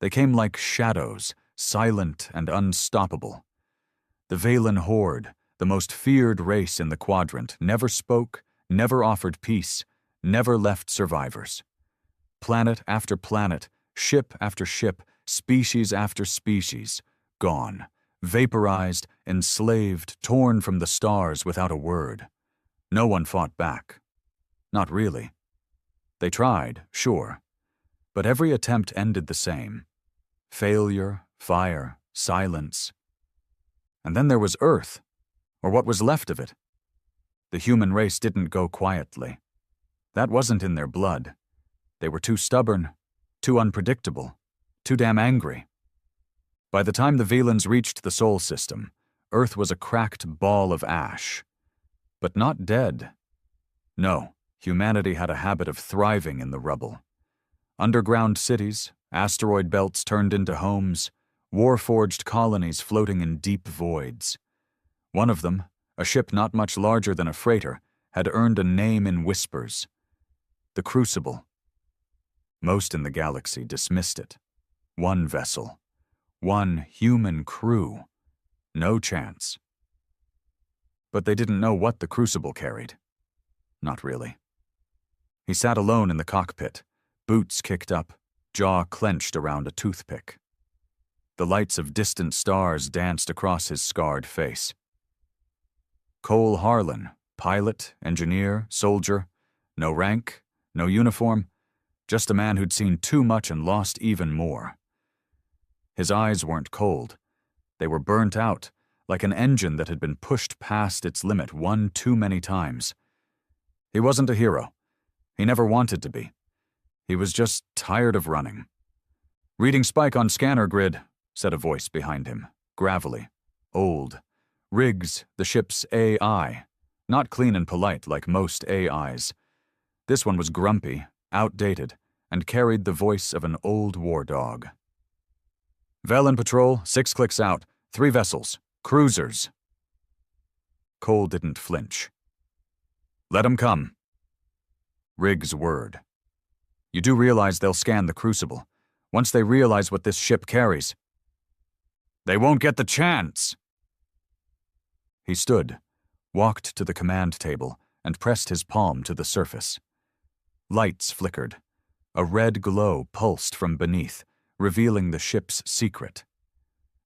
They came like shadows, silent and unstoppable. The Valen Horde, the most feared race in the quadrant, never spoke, never offered peace, never left survivors. Planet after planet, ship after ship, species after species, gone, vaporized, enslaved, torn from the stars without a word. No one fought back. Not really. They tried, sure, but every attempt ended the same. Failure, fire, silence. And then there was Earth, or what was left of it. The human race didn't go quietly. That wasn't in their blood. They were too stubborn, too unpredictable, too damn angry. By the time the Velans reached the Sol system, Earth was a cracked ball of ash. But not dead. No, humanity had a habit of thriving in the rubble. Underground cities, asteroid belts turned into homes, war-forged colonies floating in deep voids. One of them, a ship not much larger than a freighter, had earned a name in whispers. The Crucible. Most in the galaxy dismissed it. One vessel. One human crew. No chance. But they didn't know what the Crucible carried. Not really. He sat alone in the cockpit, boots kicked up, jaw clenched around a toothpick. The lights of distant stars danced across his scarred face. Cole Harlan, pilot, engineer, soldier, no rank, no uniform, just a man who'd seen too much and lost even more. His eyes weren't cold. They were burnt out, like an engine that had been pushed past its limit one too many times. He wasn't a hero. He never wanted to be. He was just tired of running. "Reading spike on scanner grid," said a voice behind him, gravelly, old. Riggs, the ship's AI, not clean and polite like most AIs. This one was grumpy, outdated, and carried the voice of an old war dog. "Velen patrol, 6 clicks out, 3 vessels, cruisers." Cole didn't flinch. "Let 'em come." Riggs' word. "You do realize they'll scan the Crucible. Once they realize what this ship carries." "They won't get the chance." He stood, walked to the command table, and pressed his palm to the surface. Lights flickered. A red glow pulsed from beneath, revealing the ship's secret.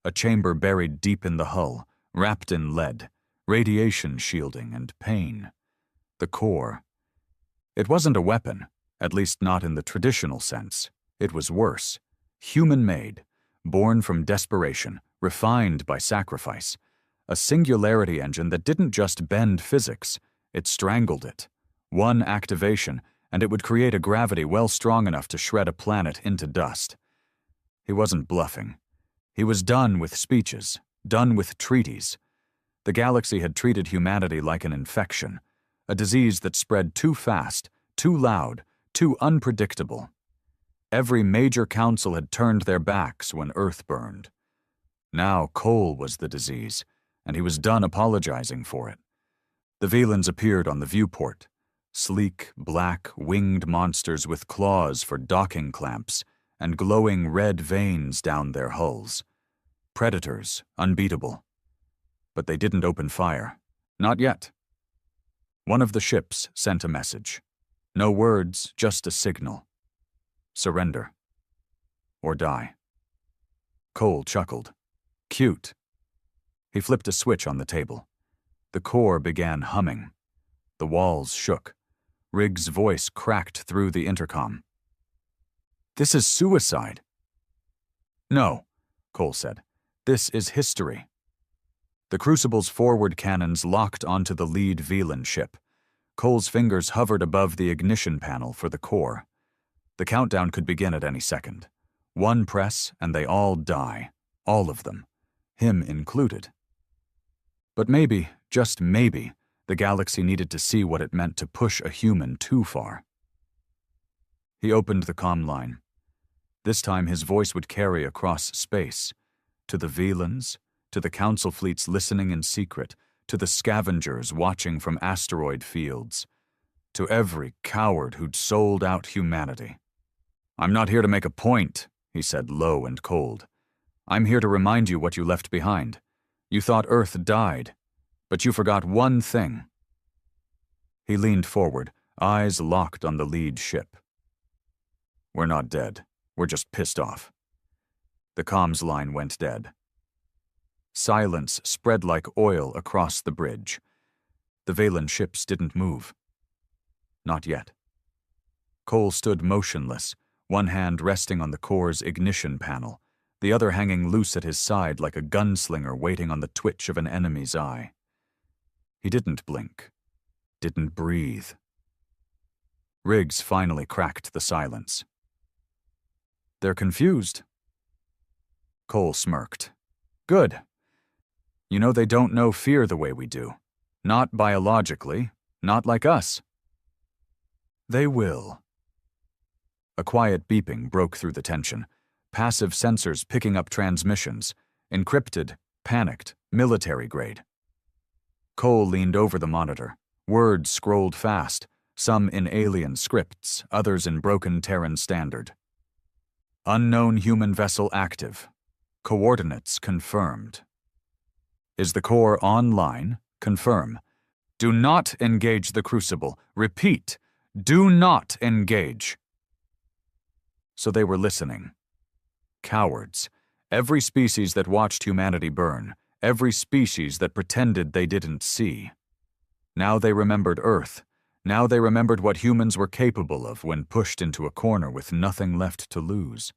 A chamber buried deep in the hull, wrapped in lead, radiation shielding and pain. The core. It wasn't a weapon, at least not in the traditional sense. It was worse. Human-made, born from desperation, refined by sacrifice. A singularity engine that didn't just bend physics, it strangled it. One activation, and it would create a gravity well strong enough to shred a planet into dust. He wasn't bluffing. He was done with speeches, done with treaties. The galaxy had treated humanity like an infection, a disease that spread too fast, too loud, too unpredictable. Every major council had turned their backs when Earth burned. Now Cole was the disease, and he was done apologizing for it. The Velans appeared on the viewport, sleek, black, winged monsters with claws for docking clamps and glowing red veins down their hulls. Predators, unbeatable. But they didn't open fire. Not yet. One of the ships sent a message. No words, just a signal. Surrender. Or die. Cole chuckled. Cute. He flipped a switch on the table. The core began humming. The walls shook. Riggs' voice cracked through the intercom. "This is suicide." "No," Cole said. "This is history." The Crucible's forward cannons locked onto the lead Velan ship. Cole's fingers hovered above the ignition panel for the core. The countdown could begin at any second. One press, and they all die. All of them. Him included. But maybe, just maybe, the galaxy needed to see what it meant to push a human too far. He opened the comm line. This time his voice would carry across space. To the Velans, to the council fleets listening in secret, to the scavengers watching from asteroid fields, to every coward who'd sold out humanity. "I'm not here to make a point," he said, low and cold. "I'm here to remind you what you left behind. You thought Earth died, but you forgot one thing." He leaned forward, eyes locked on the lead ship. "We're not dead. We're just pissed off." The comms line went dead. Silence spread like oil across the bridge. The Valen ships didn't move. Not yet. Cole stood motionless, one hand resting on the core's ignition panel, the other hanging loose at his side like a gunslinger waiting on the twitch of an enemy's eye. He didn't blink, didn't breathe. Riggs finally cracked the silence. "They're confused." Cole smirked. "Good. You know, they don't know fear the way we do. Not biologically, not like us." "They will." A quiet beeping broke through the tension, passive sensors picking up transmissions, encrypted, panicked, military grade. Cole leaned over the monitor. Words scrolled fast, some in alien scripts, others in broken Terran standard. "Unknown human vessel active. Coordinates confirmed. Is the core online? Confirm. Do not engage the crucible. Repeat, do not engage." So they were listening. Cowards. Every species that watched humanity burn. Every species that pretended they didn't see. Now they remembered Earth. Now they remembered what humans were capable of when pushed into a corner with nothing left to lose.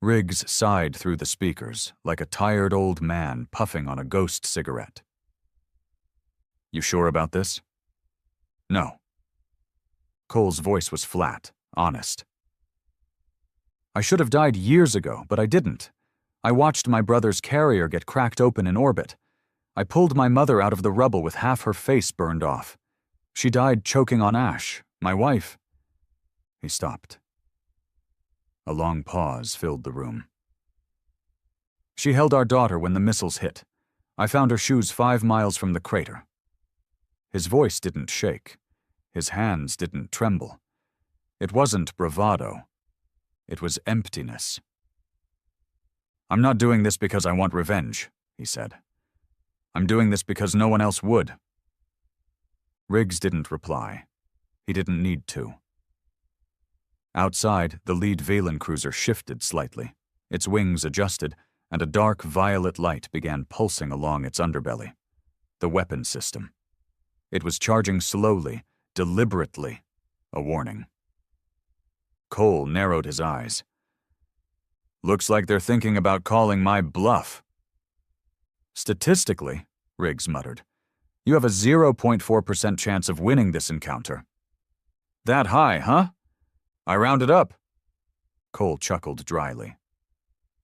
Riggs sighed through the speakers, like a tired old man puffing on a ghost cigarette. "You sure about this?" "No." Cole's voice was flat, honest. "I should have died years ago, but I didn't. I watched my brother's carrier get cracked open in orbit. I pulled my mother out of the rubble with half her face burned off. She died choking on ash. My wife—" He stopped. A long pause filled the room. "She held our daughter when the missiles hit. I found her shoes 5 miles from the crater." His voice didn't shake. His hands didn't tremble. It wasn't bravado. It was emptiness. "I'm not doing this because I want revenge," he said. "I'm doing this because no one else would." Riggs didn't reply. He didn't need to. Outside, the lead Valen cruiser shifted slightly. Its wings adjusted, and a dark violet light began pulsing along its underbelly. The weapon system. It was charging slowly, deliberately, a warning. Cole narrowed his eyes. "Looks like they're thinking about calling my bluff." "Statistically," Riggs muttered, "you have a 0.4% chance of winning this encounter." "That high, huh? I rounded up." Cole chuckled dryly.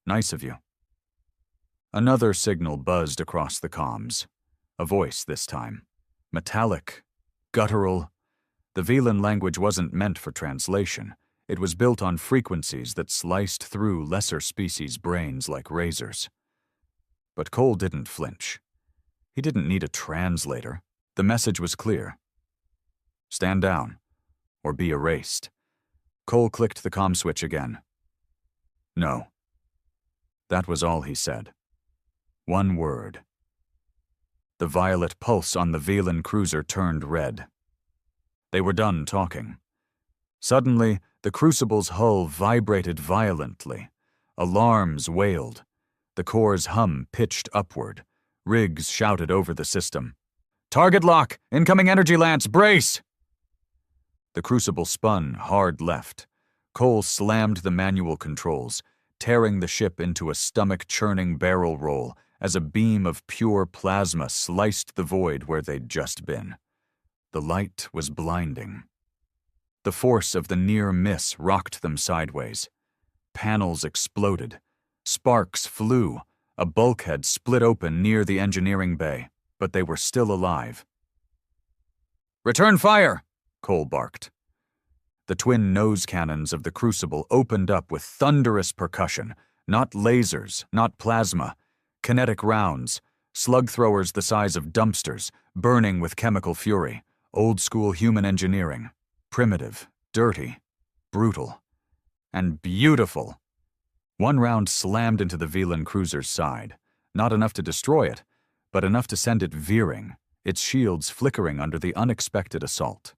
"Nice of you." Another signal buzzed across the comms. A voice this time. Metallic, guttural. The Valen language wasn't meant for translation. It was built on frequencies that sliced through lesser species' brains like razors. But Cole didn't flinch. He didn't need a translator. The message was clear. "Stand down, or be erased." Cole clicked the comm switch again. "No." That was all he said. One word. The violet pulse on the Valen cruiser turned red. They were done talking. Suddenly, the crucible's hull vibrated violently. Alarms wailed. The core's hum pitched upward. Riggs shouted over the system. "Target lock! Incoming energy lance! Brace!" The crucible spun hard left. Cole slammed the manual controls, tearing the ship into a stomach-churning barrel roll as a beam of pure plasma sliced the void where they'd just been. The light was blinding. The force of the near miss rocked them sideways. Panels exploded. Sparks flew. A bulkhead split open near the engineering bay, but they were still alive. "Return fire!" Cole barked. The twin nose cannons of the crucible opened up with thunderous percussion, not lasers, not plasma, kinetic rounds, slug throwers the size of dumpsters, burning with chemical fury, old-school human engineering, primitive, dirty, brutal, and beautiful. One round slammed into the Velan cruiser's side, not enough to destroy it, but enough to send it veering, its shields flickering under the unexpected assault.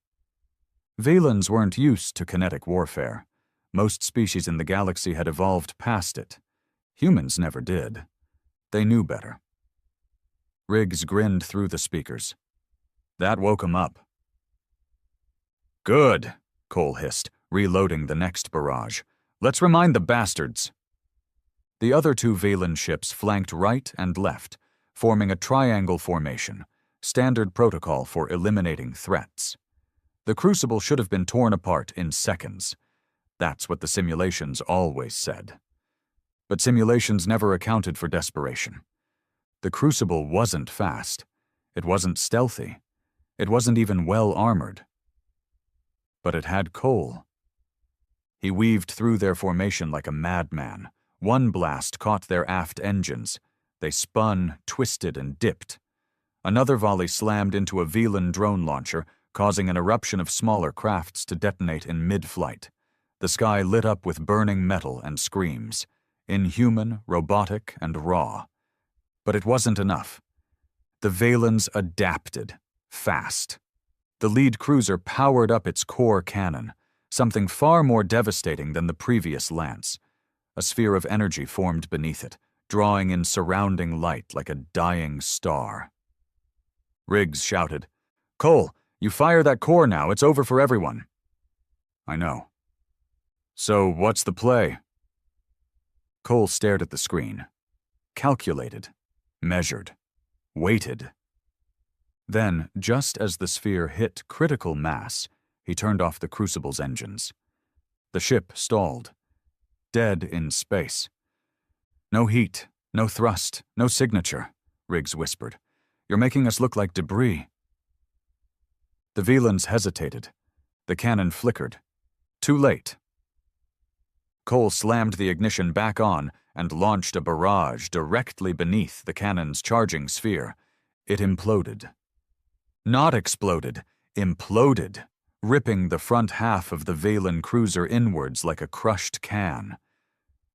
Valans weren't used to kinetic warfare. Most species in the galaxy had evolved past it. Humans never did. They knew better. Riggs grinned through the speakers. That woke him up. "Good," Cole hissed, reloading the next barrage. "Let's remind the bastards." The other two Valan ships flanked right and left, forming a triangle formation, standard protocol for eliminating threats. The Crucible should have been torn apart in seconds. That's what the simulations always said. But simulations never accounted for desperation. The Crucible wasn't fast. It wasn't stealthy. It wasn't even well-armored. But it had Cole. He weaved through their formation like a madman. One blast caught their aft engines. They spun, twisted, and dipped. Another volley slammed into a Velan drone launcher, causing an eruption of smaller crafts to detonate in mid-flight. The sky lit up with burning metal and screams, inhuman, robotic, and raw. But it wasn't enough. The Valans adapted, fast. The lead cruiser powered up its core cannon, something far more devastating than the previous lance. A sphere of energy formed beneath it, drawing in surrounding light like a dying star. Riggs shouted, "Cole, you fire that core now, it's over for everyone." "I know." "So what's the play?" Cole stared at the screen. Calculated, measured, weighted. Then, just as the sphere hit critical mass, he turned off the Crucible's engines. The ship stalled. Dead in space. "No heat, no thrust, no signature," Riggs whispered. "You're making us look like debris." The Velans hesitated. The cannon flickered. Too late. Cole slammed the ignition back on and launched a barrage directly beneath the cannon's charging sphere. It imploded. Not exploded, imploded, ripping the front half of the Valan cruiser inwards like a crushed can.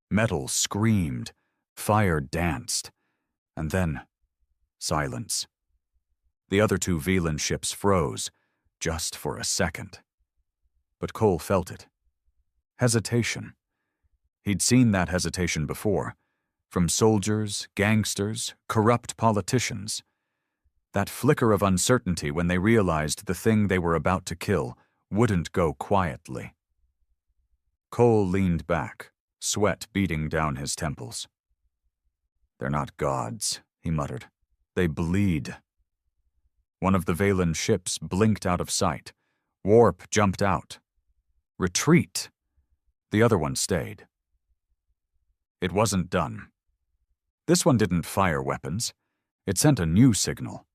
Metal screamed, fire danced, and then silence. The other two Velan ships froze, just for a second. But Cole felt it. Hesitation. He'd seen that hesitation before, from soldiers, gangsters, corrupt politicians. That flicker of uncertainty when they realized the thing they were about to kill wouldn't go quietly. Cole leaned back, sweat beating down his temples. "They're not gods," he muttered. "They bleed." One of the Valan ships blinked out of sight. Warp jumped out. Retreat! The other one stayed. It wasn't done. This one didn't fire weapons. It sent a new signal.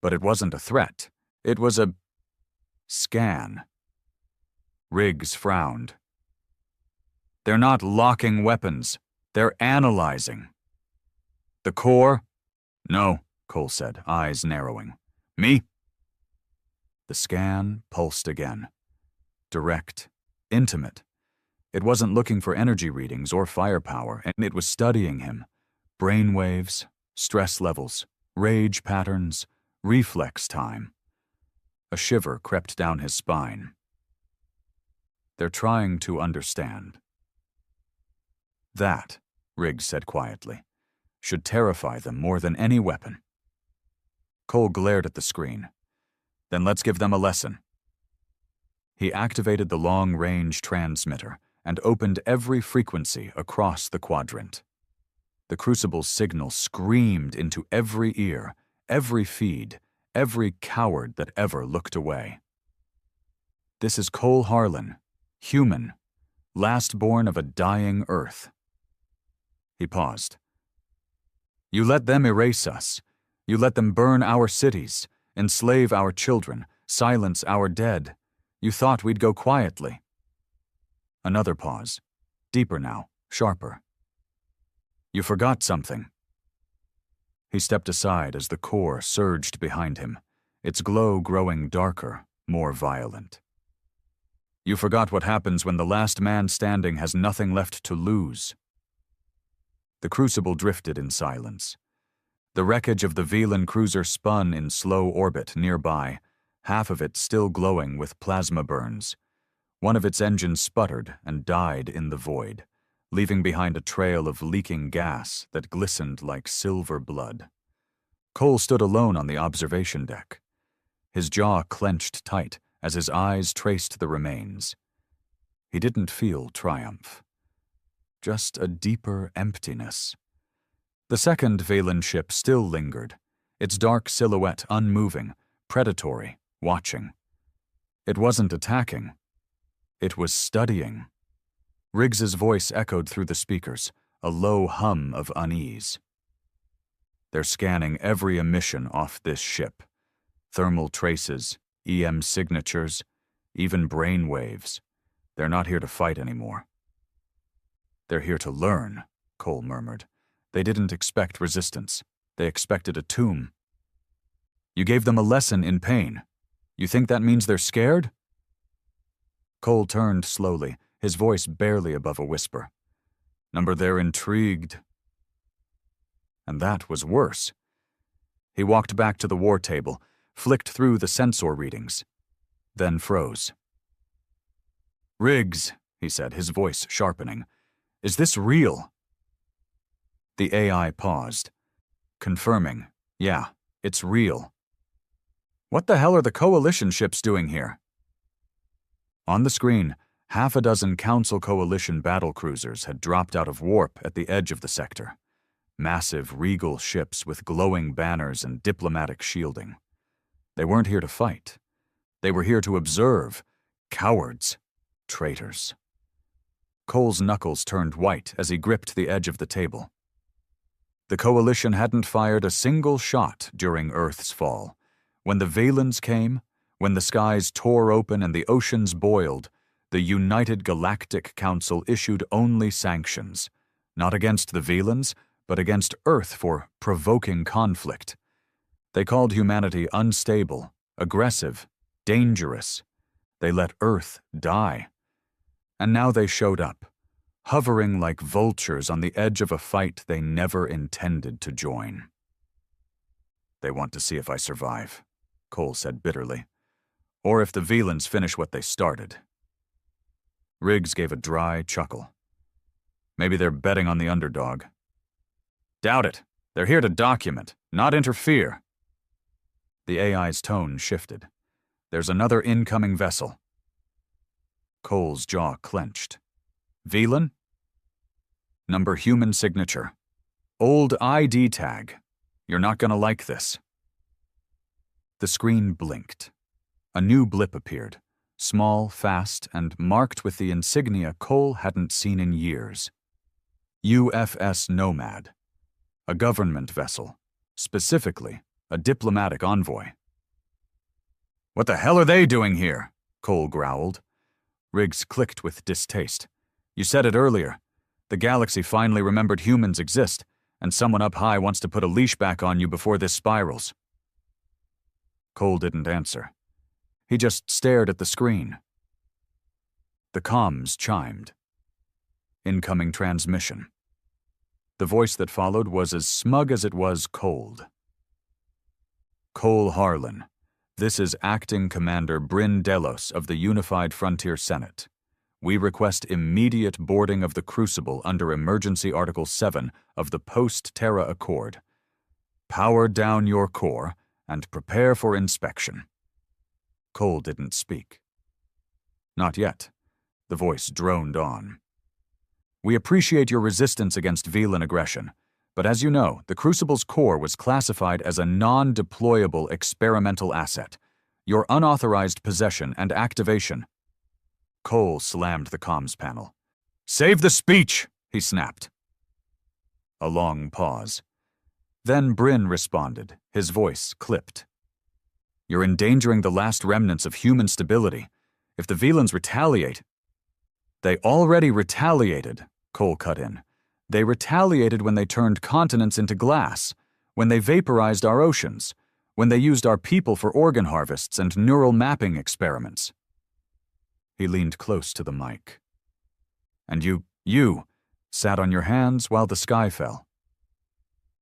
But it wasn't a threat. It was a scan. Riggs frowned. "They're not locking weapons. They're analyzing." "The core?" "No," Cole said, eyes narrowing. "Me?" The scan pulsed again. Direct, intimate. It wasn't looking for energy readings or firepower, and it was studying him. Brain waves, stress levels, rage patterns, reflex time. A shiver crept down his spine. "They're trying to understand." That, Riggs said quietly, should terrify them more than any weapon. Cole glared at the screen. "Then let's give them a lesson." He activated the long-range transmitter and opened every frequency across the quadrant. The Crucible's signal screamed into every ear, every feed, every coward that ever looked away. "This is Cole Harlan, human, last-born of a dying Earth." He paused. "You let them erase us. You let them burn our cities, enslave our children, silence our dead. You thought we'd go quietly." Another pause, deeper now, sharper. "You forgot something." He stepped aside as the core surged behind him, its glow growing darker, more violent. "You forgot what happens when the last man standing has nothing left to lose." The crucible drifted in silence. The wreckage of the Velan cruiser spun in slow orbit nearby, half of it still glowing with plasma burns. One of its engines sputtered and died in the void, leaving behind a trail of leaking gas that glistened like silver blood. Cole stood alone on the observation deck. His jaw clenched tight as his eyes traced the remains. He didn't feel triumph, just a deeper emptiness. The second Velan ship still lingered, its dark silhouette unmoving, predatory, watching. It wasn't attacking. It was studying. Riggs's voice echoed through the speakers, a low hum of unease. They're scanning every emission off this ship. Thermal traces, EM signatures, even brain waves. They're not here to fight anymore. They're here to learn, Cole murmured. They didn't expect resistance. They expected a tomb. You gave them a lesson in pain. You think that means they're scared? Cole turned slowly, his voice barely above a whisper. Number, they're intrigued. And that was worse. He walked back to the war table, flicked through the sensor readings, then froze. Riggs, he said, his voice sharpening. Is this real? The AI paused, confirming, yeah, it's real. What the hell are the Coalition ships doing here? On the screen, half a dozen Council Coalition battlecruisers had dropped out of warp at the edge of the sector. Massive, regal ships with glowing banners and diplomatic shielding. They weren't here to fight. They were here to observe. Cowards. Traitors. Cole's knuckles turned white as he gripped the edge of the table. The Coalition hadn't fired a single shot during Earth's fall. When the Valens came, when the skies tore open and the oceans boiled, the United Galactic Council issued only sanctions, not against the Valens, but against Earth for provoking conflict. They called humanity unstable, aggressive, dangerous. They let Earth die. And now they showed up, hovering like vultures on the edge of a fight they never intended to join. They want to see if I survive, Cole said bitterly, or if the Velans finish what they started. Riggs gave a dry chuckle. Maybe they're betting on the underdog. Doubt it. They're here to document, not interfere. The AI's tone shifted. There's another incoming vessel. Cole's jaw clenched. Velan? Number human signature. Old ID tag. You're not gonna like this. The screen blinked. A new blip appeared, small, fast, and marked with the insignia Cole hadn't seen in years. UFS Nomad. A government vessel. Specifically, a diplomatic envoy. What the hell are they doing here? Cole growled. Riggs clicked with distaste. You said it earlier. The galaxy finally remembered humans exist, and someone up high wants to put a leash back on you before this spirals. Cole didn't answer. He just stared at the screen. The comms chimed. Incoming transmission. The voice that followed was as smug as it was cold. Cole Harlan. This is Acting Commander Bryn Delos of the Unified Frontier Senate. We request immediate boarding of the Crucible under Emergency Article 7 of the Post-Terra Accord. Power down your core and prepare for inspection. Cole didn't speak. Not yet. The voice droned on. We appreciate your resistance against Velan aggression, but as you know, the Crucible's core was classified as a non-deployable experimental asset. Your unauthorized possession and activation. Cole slammed the comms panel. Save the speech, he snapped. A long pause. Then Bryn responded, his voice clipped. You're endangering the last remnants of human stability. If the Velans retaliate... They already retaliated, Cole cut in. They retaliated when they turned continents into glass, when they vaporized our oceans, when they used our people for organ harvests and neural mapping experiments. He leaned close to the mic. And you, Sat on your hands while the sky fell.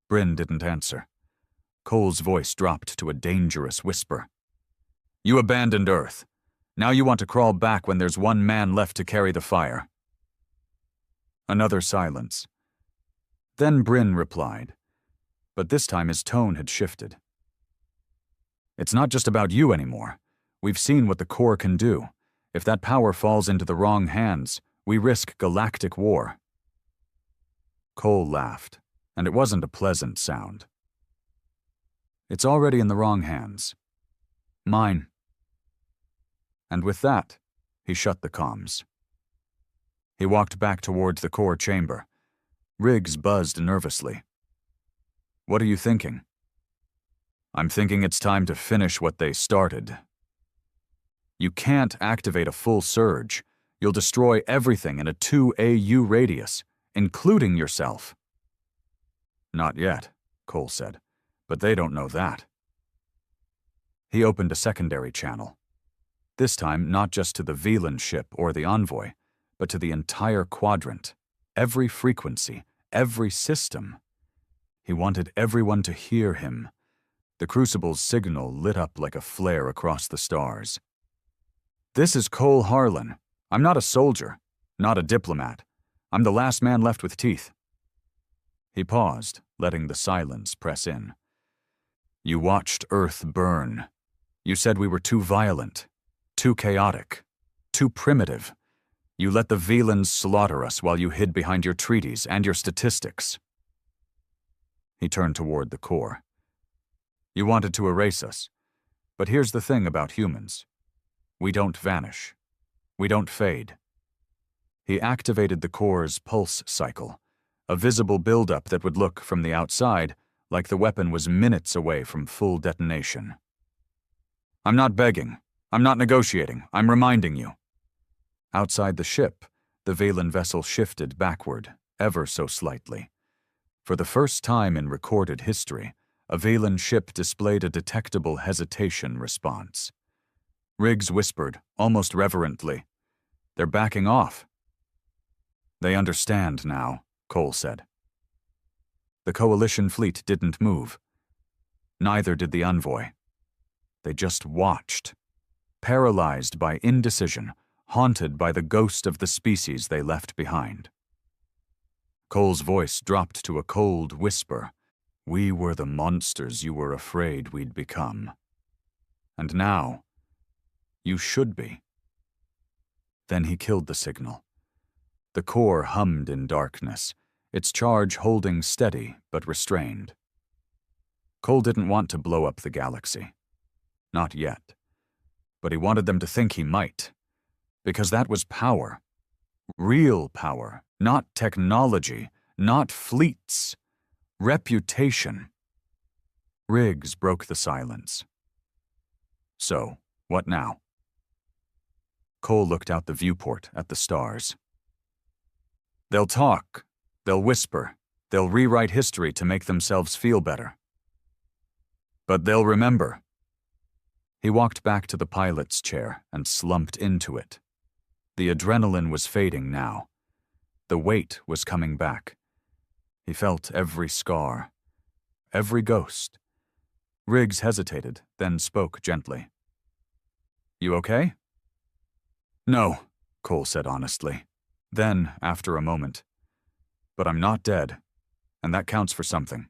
Bryn didn't answer. Cole's voice dropped to a dangerous whisper. You abandoned Earth. Now you want to crawl back when there's one man left to carry the fire. Another silence. Then Bryn replied, but this time his tone had shifted. It's not just about you anymore. We've seen what the core can do. If that power falls into the wrong hands, we risk galactic war. Cole laughed, and it wasn't a pleasant sound. It's already in the wrong hands. Mine. And with that, he shut the comms. He walked back towards the core chamber. Riggs buzzed nervously. What are you thinking? I'm thinking it's time to finish what they started. You can't activate a full surge. You'll destroy everything in a 2 AU radius, including yourself. Not yet, Cole said, but they don't know that. He opened a secondary channel. This time not just to the Velan ship or the Envoy, but to the entire quadrant, every frequency, every system. He wanted everyone to hear him. The Crucible's signal lit up like a flare across the stars. This is Cole Harlan. I'm not a soldier, not a diplomat. I'm the last man left with teeth. He paused, letting the silence press in. You watched Earth burn. You said we were too violent, too chaotic, too primitive. You let the Velans slaughter us while you hid behind your treaties and your statistics. He turned toward the core. You wanted to erase us. But here's the thing about humans. We don't vanish. We don't fade. He activated the core's pulse cycle, a visible buildup that would look, from the outside, like the weapon was minutes away from full detonation. I'm not begging. I'm not negotiating. I'm reminding you. Outside the ship, the Velan vessel shifted backward, ever so slightly. For the first time in recorded history, a Velan ship displayed a detectable hesitation response. Riggs whispered, almost reverently, "They're backing off." "They understand now," Cole said. The Coalition fleet didn't move. Neither did the Envoy. They just watched, paralyzed by indecision, haunted by the ghost of the species they left behind. Cole's voice dropped to a cold whisper. We were the monsters you were afraid we'd become. And now, you should be. Then he killed the signal. The core hummed in darkness, its charge holding steady but restrained. Cole didn't want to blow up the galaxy. Not yet. But he wanted them to think he might. Because that was power. Real power, not technology, not fleets. Reputation. Riggs broke the silence. So, what now? Cole looked out the viewport at the stars. They'll talk, they'll whisper, they'll rewrite history to make themselves feel better. But they'll remember. He walked back to the pilot's chair and slumped into it. The adrenaline was fading now. The weight was coming back. He felt every scar, every ghost. Riggs hesitated, then spoke gently. You okay? No, Cole said honestly. Then, after a moment, but I'm not dead, and that counts for something.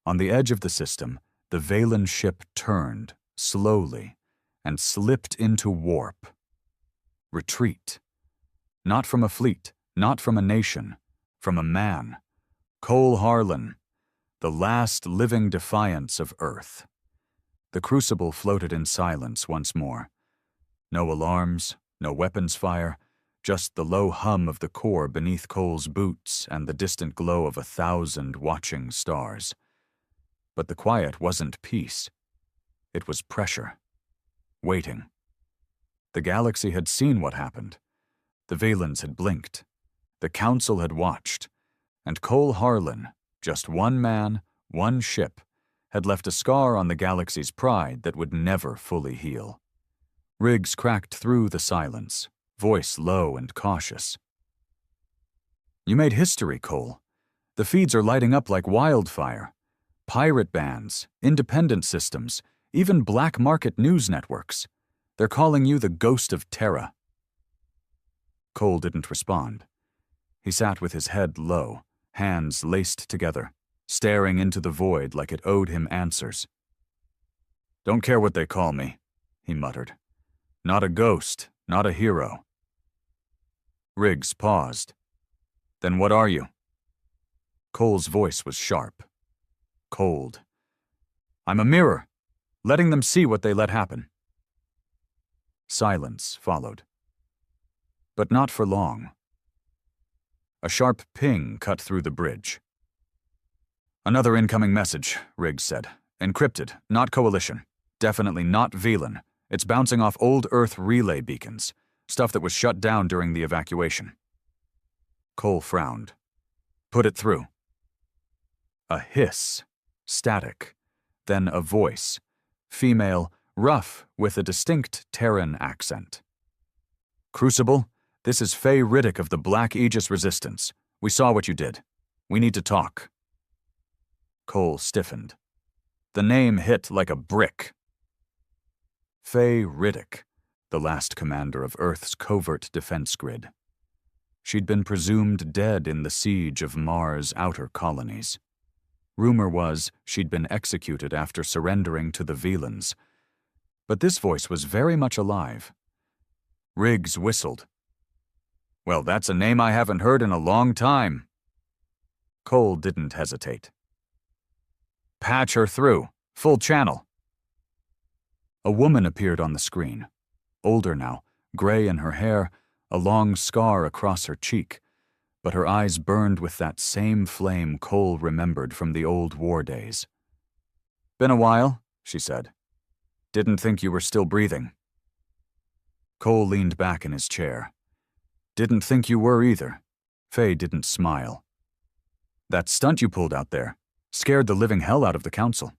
On the edge of the system, the Velan ship turned, slowly, and slipped into warp. Retreat. Not from a fleet, not from a nation, from a man. Cole Harlan, the last living defiance of Earth. The Crucible floated in silence once more. No alarms, no weapons fire, just the low hum of the core beneath Cole's boots and the distant glow of 1,000 watching stars. But the quiet wasn't peace. It was pressure. Waiting. The galaxy had seen what happened. The Velans had blinked. The Council had watched. And Cole Harlan, just one man, one ship, had left a scar on the galaxy's pride that would never fully heal. Riggs cracked through the silence, voice low and cautious. You made history, Cole. The feeds are lighting up like wildfire. Pirate bands, independent systems, even black market news networks. They're calling you the ghost of Terra. Cole didn't respond. He sat with his head low, hands laced together, staring into the void like it owed him answers. Don't care what they call me, he muttered. Not a ghost, not a hero. Riggs paused. Then what are you? Cole's voice was sharp, cold. I'm a mirror, letting them see what they let happen. Silence followed. But not for long. A sharp ping cut through the bridge. Another incoming message, Riggs said. Encrypted, not Coalition. Definitely not Velan. It's bouncing off old Earth relay beacons, stuff that was shut down during the evacuation. Cole frowned. Put it through. A hiss, static, then a voice, female, rough, with a distinct Terran accent. Crucible, this is Faye Riddick of the Black Aegis Resistance. We saw what you did. We need to talk. Cole stiffened. The name hit like a brick. Faye Riddick, the last commander of Earth's covert defense grid. She'd been presumed dead in the siege of Mars' outer colonies. Rumor was she'd been executed after surrendering to the Velans. But this voice was very much alive. Riggs whistled. Well, that's a name I haven't heard in a long time. Cole didn't hesitate. Patch her through. Full channel. A woman appeared on the screen. Older now, gray in her hair, a long scar across her cheek, but her eyes burned with that same flame Cole remembered from the old war days. Been a while, she said. Didn't think you were still breathing. Cole leaned back in his chair. Didn't think you were either. Faye didn't smile. That stunt you pulled out there scared the living hell out of the council.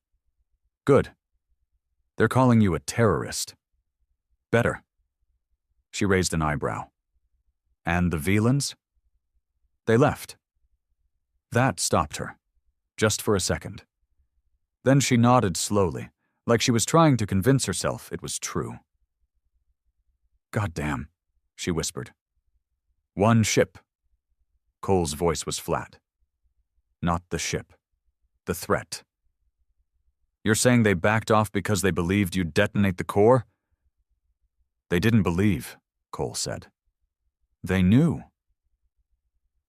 Good. They're calling you a terrorist. Better. She raised an eyebrow. And the Velans? They left. That stopped her, just for a second. Then she nodded slowly, like she was trying to convince herself it was true. Goddamn, she whispered. One ship. Cole's voice was flat. Not the ship. The threat. You're saying they backed off because they believed you'd detonate the core? They didn't believe, Cole said. They knew.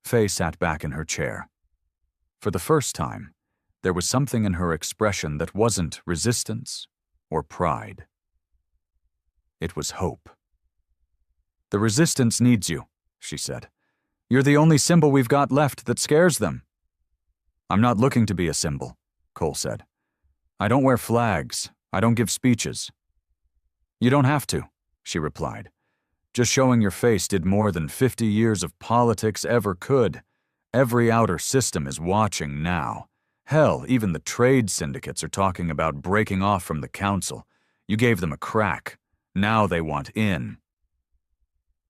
Faye sat back in her chair. For the first time, there was something in her expression that wasn't resistance or pride. It was hope. The resistance needs you, she said. You're the only symbol we've got left that scares them. I'm not looking to be a symbol, Cole said. I don't wear flags. I don't give speeches. You don't have to, she replied. Just showing your face did more than 50 years of politics ever could. Every outer system is watching now. Hell, even the trade syndicates are talking about breaking off from the council. You gave them a crack. Now they want in.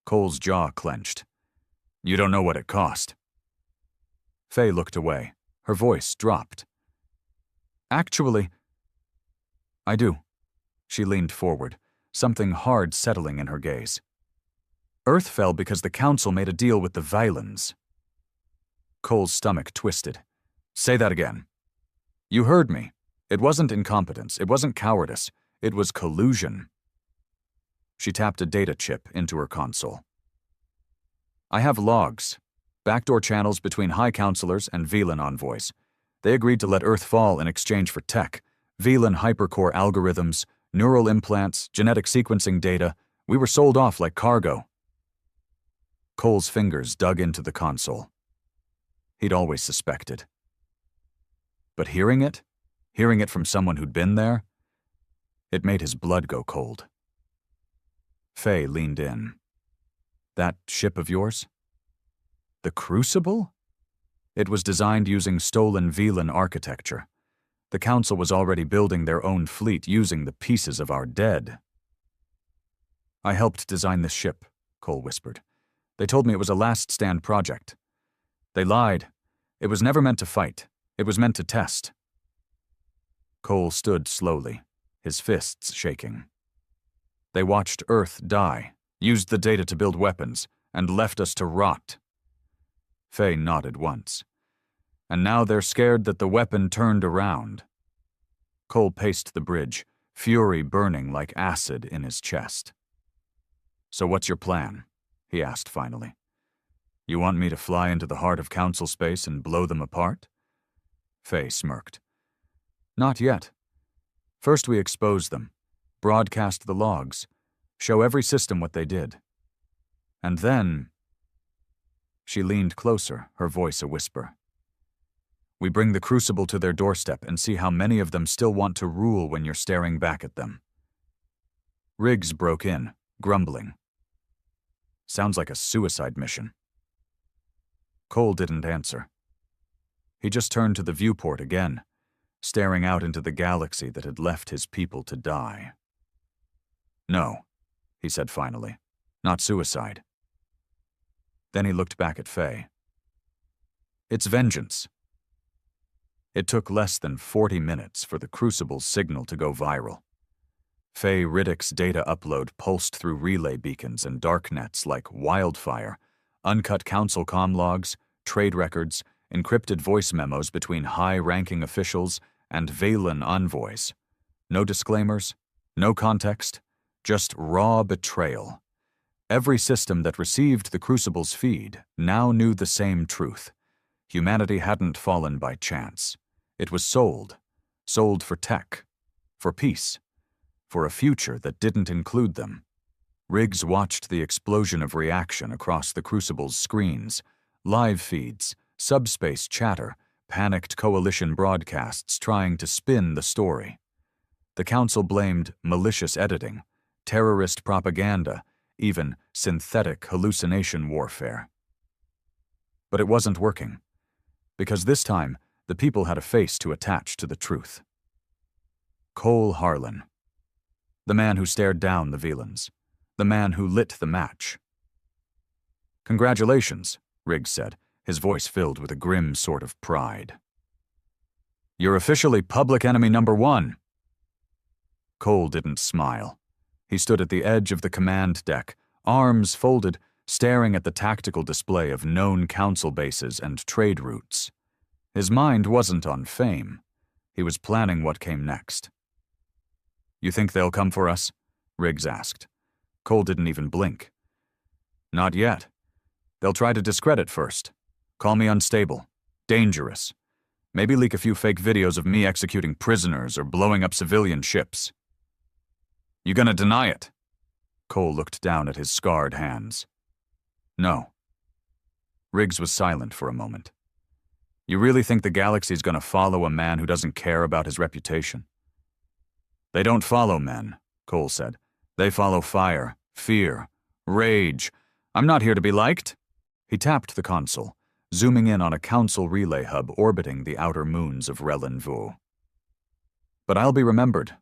Cole's jaw clenched. You don't know what it cost. Faye looked away. Her voice dropped. Actually, I do. She leaned forward, something hard settling in her gaze. Earth fell because the council made a deal with the Velans. Cole's stomach twisted. Say that again. You heard me. It wasn't incompetence. It wasn't cowardice. It was collusion. She tapped a data chip into her console. I have logs. Backdoor channels between High Counselors and Velan envoys. They agreed to let Earth fall in exchange for tech, Velan hypercore algorithms, neural implants, genetic sequencing data. We were sold off like cargo. Cole's fingers dug into the console. He'd always suspected. But hearing it from someone who'd been there, it made his blood go cold. Faye leaned in. That ship of yours? The Crucible? It was designed using stolen Velan architecture. The Council was already building their own fleet using the pieces of our dead. I helped design this ship, Cole whispered. They told me it was a last-stand project. They lied. It was never meant to fight. It was meant to test. Cole stood slowly, his fists shaking. They watched Earth die, used the data to build weapons, and left us to rot. Faye nodded once. And now they're scared that the weapon turned around. Cole paced the bridge, fury burning like acid in his chest. So what's your plan? He asked finally. You want me to fly into the heart of Council space and blow them apart? Faye smirked. Not yet. First we expose them, broadcast the logs, show every system what they did. And then... She leaned closer, her voice a whisper. We bring the Crucible to their doorstep and see how many of them still want to rule when you're staring back at them. Riggs broke in, grumbling. Sounds like a suicide mission. Cole didn't answer. He just turned to the viewport again, staring out into the galaxy that had left his people to die. No, he said finally, not suicide. Then he looked back at Faye. It's vengeance. It took less than 40 minutes for the Crucible's signal to go viral. Faye Riddick's data upload pulsed through relay beacons and darknets like wildfire, uncut council comm logs, trade records, encrypted voice memos between high-ranking officials, and Valen envoys. No disclaimers, no context, just raw betrayal. Every system that received the Crucible's feed now knew the same truth. Humanity hadn't fallen by chance. It was sold for tech, for peace, for a future that didn't include them. Riggs watched the explosion of reaction across the Crucible's screens, live feeds, subspace chatter, panicked coalition broadcasts trying to spin the story. The Council blamed malicious editing, terrorist propaganda, even synthetic hallucination warfare. But it wasn't working, because this time the people had a face to attach to the truth. Cole Harlan, the man who stared down the Velans, the man who lit the match. Congratulations, Riggs said, his voice filled with a grim sort of pride. You're officially public enemy number 1. Cole didn't smile. He stood at the edge of the command deck, arms folded, staring at the tactical display of known council bases and trade routes. His mind wasn't on fame. He was planning what came next. You think they'll come for us? Riggs asked. Cole didn't even blink. Not yet. They'll try to discredit first. Call me unstable, dangerous. Maybe leak a few fake videos of me executing prisoners or blowing up civilian ships. You gonna deny it? Cole looked down at his scarred hands. No. Riggs was silent for a moment. You really think the galaxy's gonna follow a man who doesn't care about his reputation? They don't follow men, Cole said. They follow fire, fear, rage. I'm not here to be liked. He tapped the console, zooming in on a council relay hub orbiting the outer moons of Relenvu. But I'll be remembered.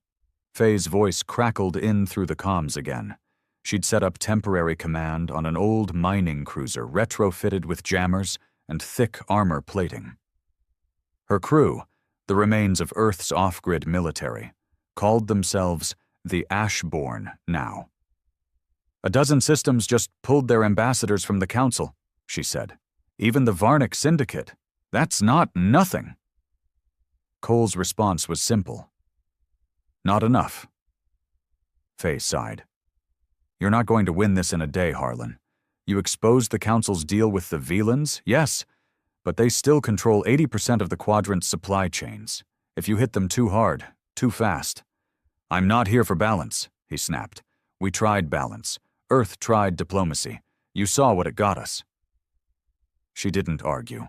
Faye's voice crackled in through the comms again. She'd set up temporary command on an old mining cruiser retrofitted with jammers and thick armor plating. Her crew, the remains of Earth's off-grid military, called themselves the Ashborn now. A dozen systems just pulled their ambassadors from the council, she said. Even the Varnic Syndicate. That's not nothing. Cole's response was simple. Not enough. Faye sighed. You're not going to win this in a day, Harlan. You exposed the Council's deal with the Velans, yes, but they still control 80% of the Quadrant's supply chains. If you hit them too hard, too fast. I'm not here for balance, he snapped. We tried balance. Earth tried diplomacy. You saw what it got us. She didn't argue.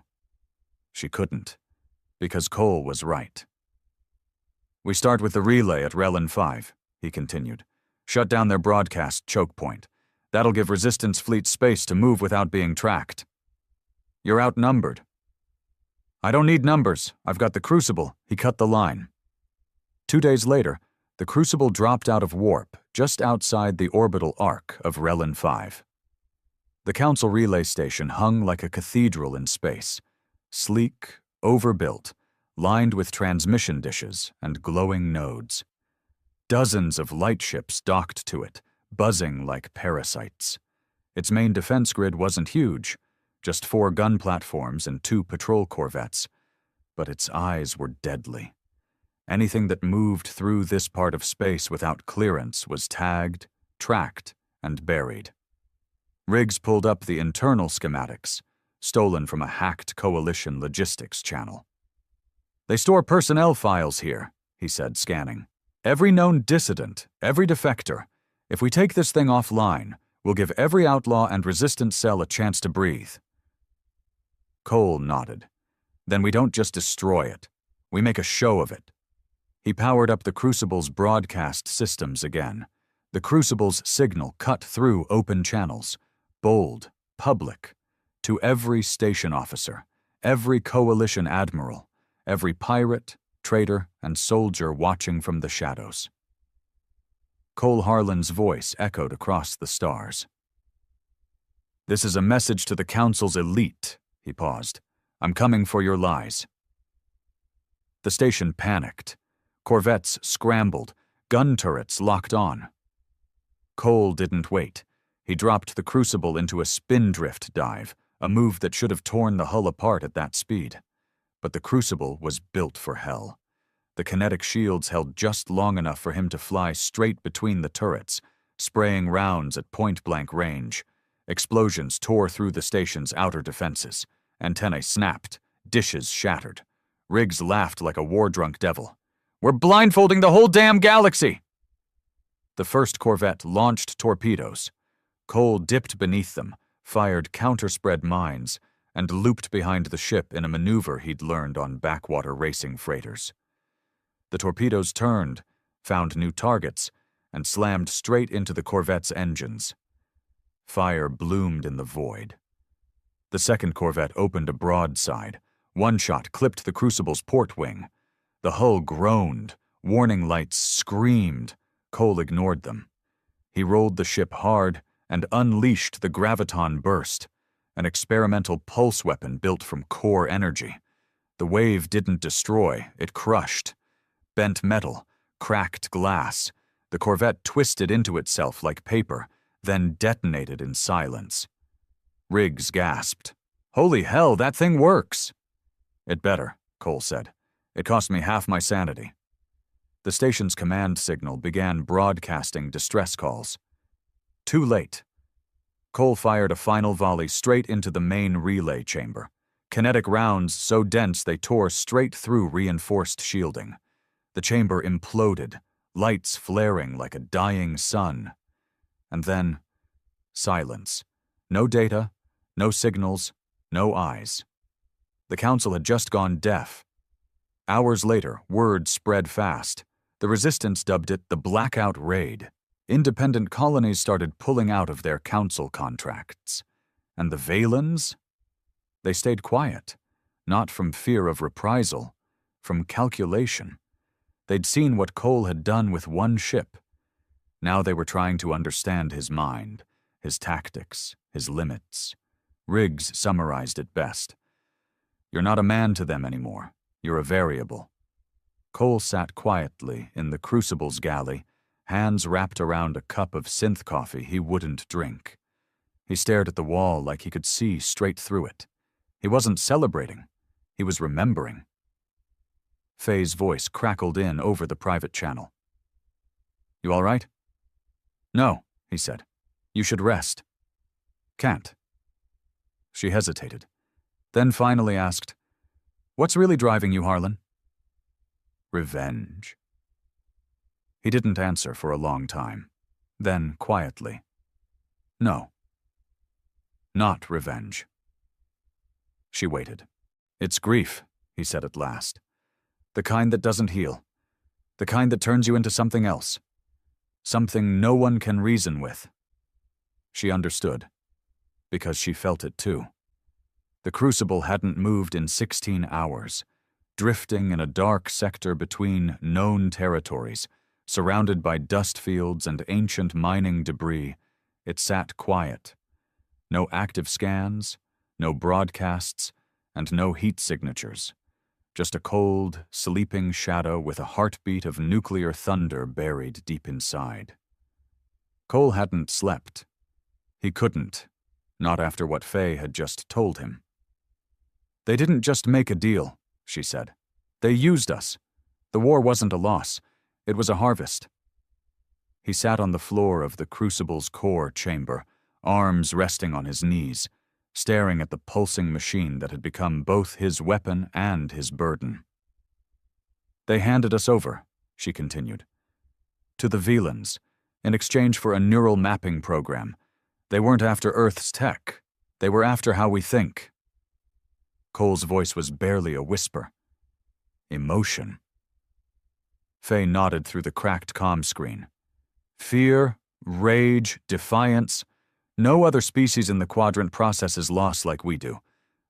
She couldn't, because Cole was right. We start with the relay at Relin 5, he continued. Shut down their broadcast choke point. That'll give Resistance Fleet space to move without being tracked. You're outnumbered. I don't need numbers. I've got the Crucible. He cut the line. 2 days later, the Crucible dropped out of warp just outside the orbital arc of Relin 5. The Council relay station hung like a cathedral in space, sleek, overbuilt, lined with transmission dishes and glowing nodes. Dozens of lightships docked to it, buzzing like parasites. Its main defense grid wasn't huge, just 4 gun platforms and 2 patrol corvettes, but its eyes were deadly. Anything that moved through this part of space without clearance was tagged, tracked, and buried. Riggs pulled up the internal schematics, stolen from a hacked Coalition logistics channel. "They store personnel files here," he said, scanning. "Every known dissident, every defector. If we take this thing offline, we'll give every outlaw and resistance cell a chance to breathe." Cole nodded. "Then we don't just destroy it. We make a show of it." He powered up the Crucible's broadcast systems again. The Crucible's signal cut through open channels, bold, public, to every station officer, every Coalition admiral, every pirate, traitor, and soldier watching from the shadows. Cole Harlan's voice echoed across the stars. "This is a message to the Council's elite," he paused. "I'm coming for your lies." The station panicked. Corvettes scrambled, gun turrets locked on. Cole didn't wait. He dropped the Crucible into a spindrift dive, a move that should have torn the hull apart at that speed. But the Crucible was built for hell. The kinetic shields held just long enough for him to fly straight between the turrets, spraying rounds at point-blank range. Explosions tore through the station's outer defenses. Antennae snapped, dishes shattered. Riggs laughed like a war-drunk devil. "We're blindfolding the whole damn galaxy!" The first corvette launched torpedoes. Cole dipped beneath them, fired counter-spread mines, and looped behind the ship in a maneuver he'd learned on backwater racing freighters. The torpedoes turned, found new targets, and slammed straight into the corvette's engines. Fire bloomed in the void. The second corvette opened a broadside. One shot clipped the Crucible's port wing. The hull groaned. Warning lights screamed. Cole ignored them. He rolled the ship hard and unleashed the graviton burst, an experimental pulse weapon built from core energy. The wave didn't destroy, it crushed. Bent metal, cracked glass. The corvette twisted into itself like paper, then detonated in silence. Riggs gasped. "Holy hell, that thing works!" "It better," Cole said. "It cost me half my sanity." The station's command signal began broadcasting distress calls. Too late. Cole fired a final volley straight into the main relay chamber. Kinetic rounds so dense they tore straight through reinforced shielding. The chamber imploded, lights flaring like a dying sun. And then, silence. No data, no signals, no eyes. The Council had just gone deaf. Hours later, word spread fast. The Resistance dubbed it the Blackout Raid. Independent colonies started pulling out of their Council contracts. And the Valens? They stayed quiet, not from fear of reprisal, from calculation. They'd seen what Cole had done with one ship. Now they were trying to understand his mind, his tactics, his limits. Riggs summarized it best. "You're not a man to them anymore. You're a variable." Cole sat quietly in the Crucible's galley, hands wrapped around a cup of synth coffee he wouldn't drink. He stared at the wall like he could see straight through it. He wasn't celebrating. He was remembering. Faye's voice crackled in over the private channel. "You all right?" "No," he said. "You should rest." "Can't." She hesitated, then finally asked, "What's really driving you, Harlan?" "Revenge." He didn't answer for a long time. Then, quietly, "No. Not revenge." She waited. "It's grief," he said at last. "The kind that doesn't heal. The kind that turns you into something else. Something no one can reason with." She understood, because she felt it too. The Crucible hadn't moved in 16 hours, drifting in a dark sector between known territories, surrounded by dust fields and ancient mining debris. It sat quiet. No active scans, no broadcasts, and no heat signatures. Just a cold, sleeping shadow with a heartbeat of nuclear thunder buried deep inside. Cole hadn't slept. He couldn't, not after what Faye had just told him. "They didn't just make a deal," she said. "They used us. The war wasn't a loss. It was a harvest." He sat on the floor of the Crucible's core chamber, arms resting on his knees, staring at the pulsing machine that had become both his weapon and his burden. "They handed us over," she continued, "to the Velans, in exchange for a neural mapping program. They weren't after Earth's tech. They were after how we think." Cole's voice was barely a whisper. Emotion. Faye nodded through the cracked comm screen. "Fear, rage, defiance. No other species in the quadrant processes loss like we do.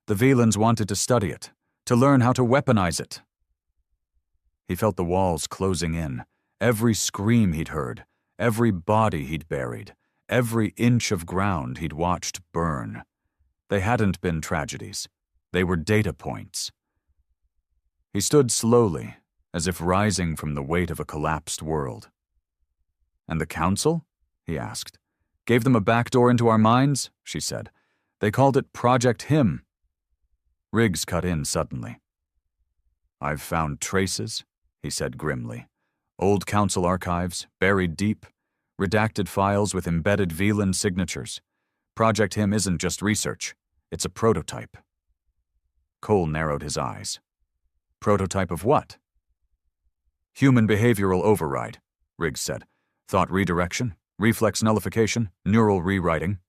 The Velans wanted to study it, to learn how to weaponize it." He felt the walls closing in, every scream he'd heard, every body he'd buried, every inch of ground he'd watched burn. They hadn't been tragedies. They were data points. He stood slowly, as if rising from the weight of a collapsed world. "And the Council?" he asked. "Gave them a backdoor into our minds?" she said. "They called it Project Him." Riggs cut in suddenly. "I've found traces," he said grimly. "Old Council archives, buried deep, redacted files with embedded Velan signatures. Project Him isn't just research. It's a prototype." Cole narrowed his eyes. "Prototype of what?" "Human behavioral override," Riggs said. "Thought redirection, reflex nullification, neural rewriting."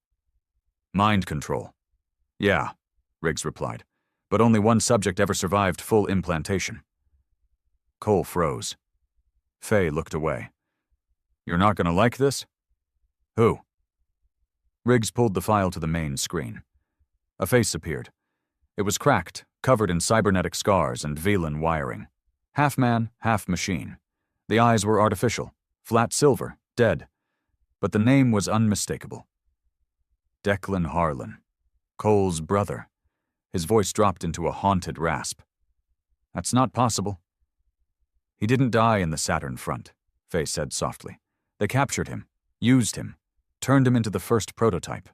"Mind control." "Yeah," Riggs replied, "but only one subject ever survived full implantation." Cole froze. Faye looked away. "You're not going to like this?" "Who?" Riggs pulled the file to the main screen. A face appeared. It was cracked, covered in cybernetic scars and Velan wiring. Half man, half machine. The eyes were artificial, flat silver, dead. But the name was unmistakable. Declan Harlan. Cole's brother. His voice dropped into a haunted rasp. "That's not possible." "He didn't die in the Saturn front," Faye said softly. "They captured him, used him, turned him into the first prototype."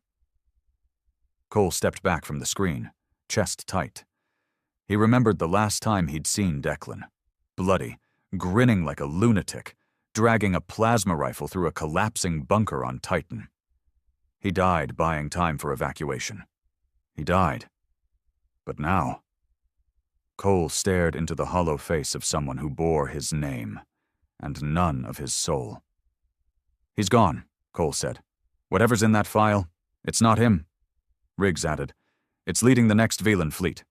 Cole stepped back from the screen, chest tight. He remembered the last time he'd seen Declan. Bloody, grinning like a lunatic, dragging a plasma rifle through a collapsing bunker on Titan. He died buying time for evacuation. He died. But now... Cole stared into the hollow face of someone who bore his name, and none of his soul. "He's gone," Cole said. "Whatever's in that file, it's not him." Riggs added, "It's leading the next Velan fleet."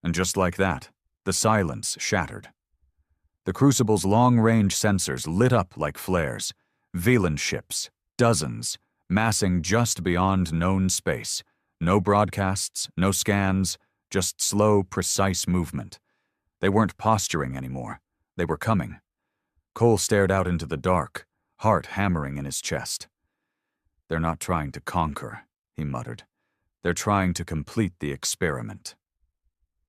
And just like that, the silence shattered. The Crucible's long-range sensors lit up like flares. Velan ships, dozens, massing just beyond known space. No broadcasts, no scans, just slow, precise movement. They weren't posturing anymore. They were coming. Cole stared out into the dark, heart hammering in his chest. "They're not trying to conquer," he muttered. "They're trying to complete the experiment."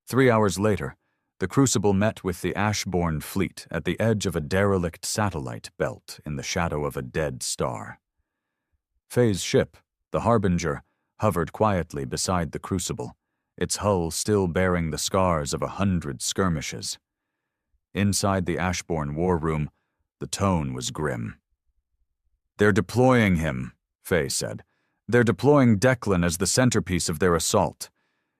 3 hours later, the Crucible met with the Ashborn fleet at the edge of a derelict satellite belt in the shadow of a dead star. Faye's ship, the Harbinger, hovered quietly beside the Crucible, its hull still bearing the scars of 100 skirmishes. Inside the Ashborn war room, the tone was grim. "They're deploying him," Faye said. "They're deploying Declan as the centerpiece of their assault.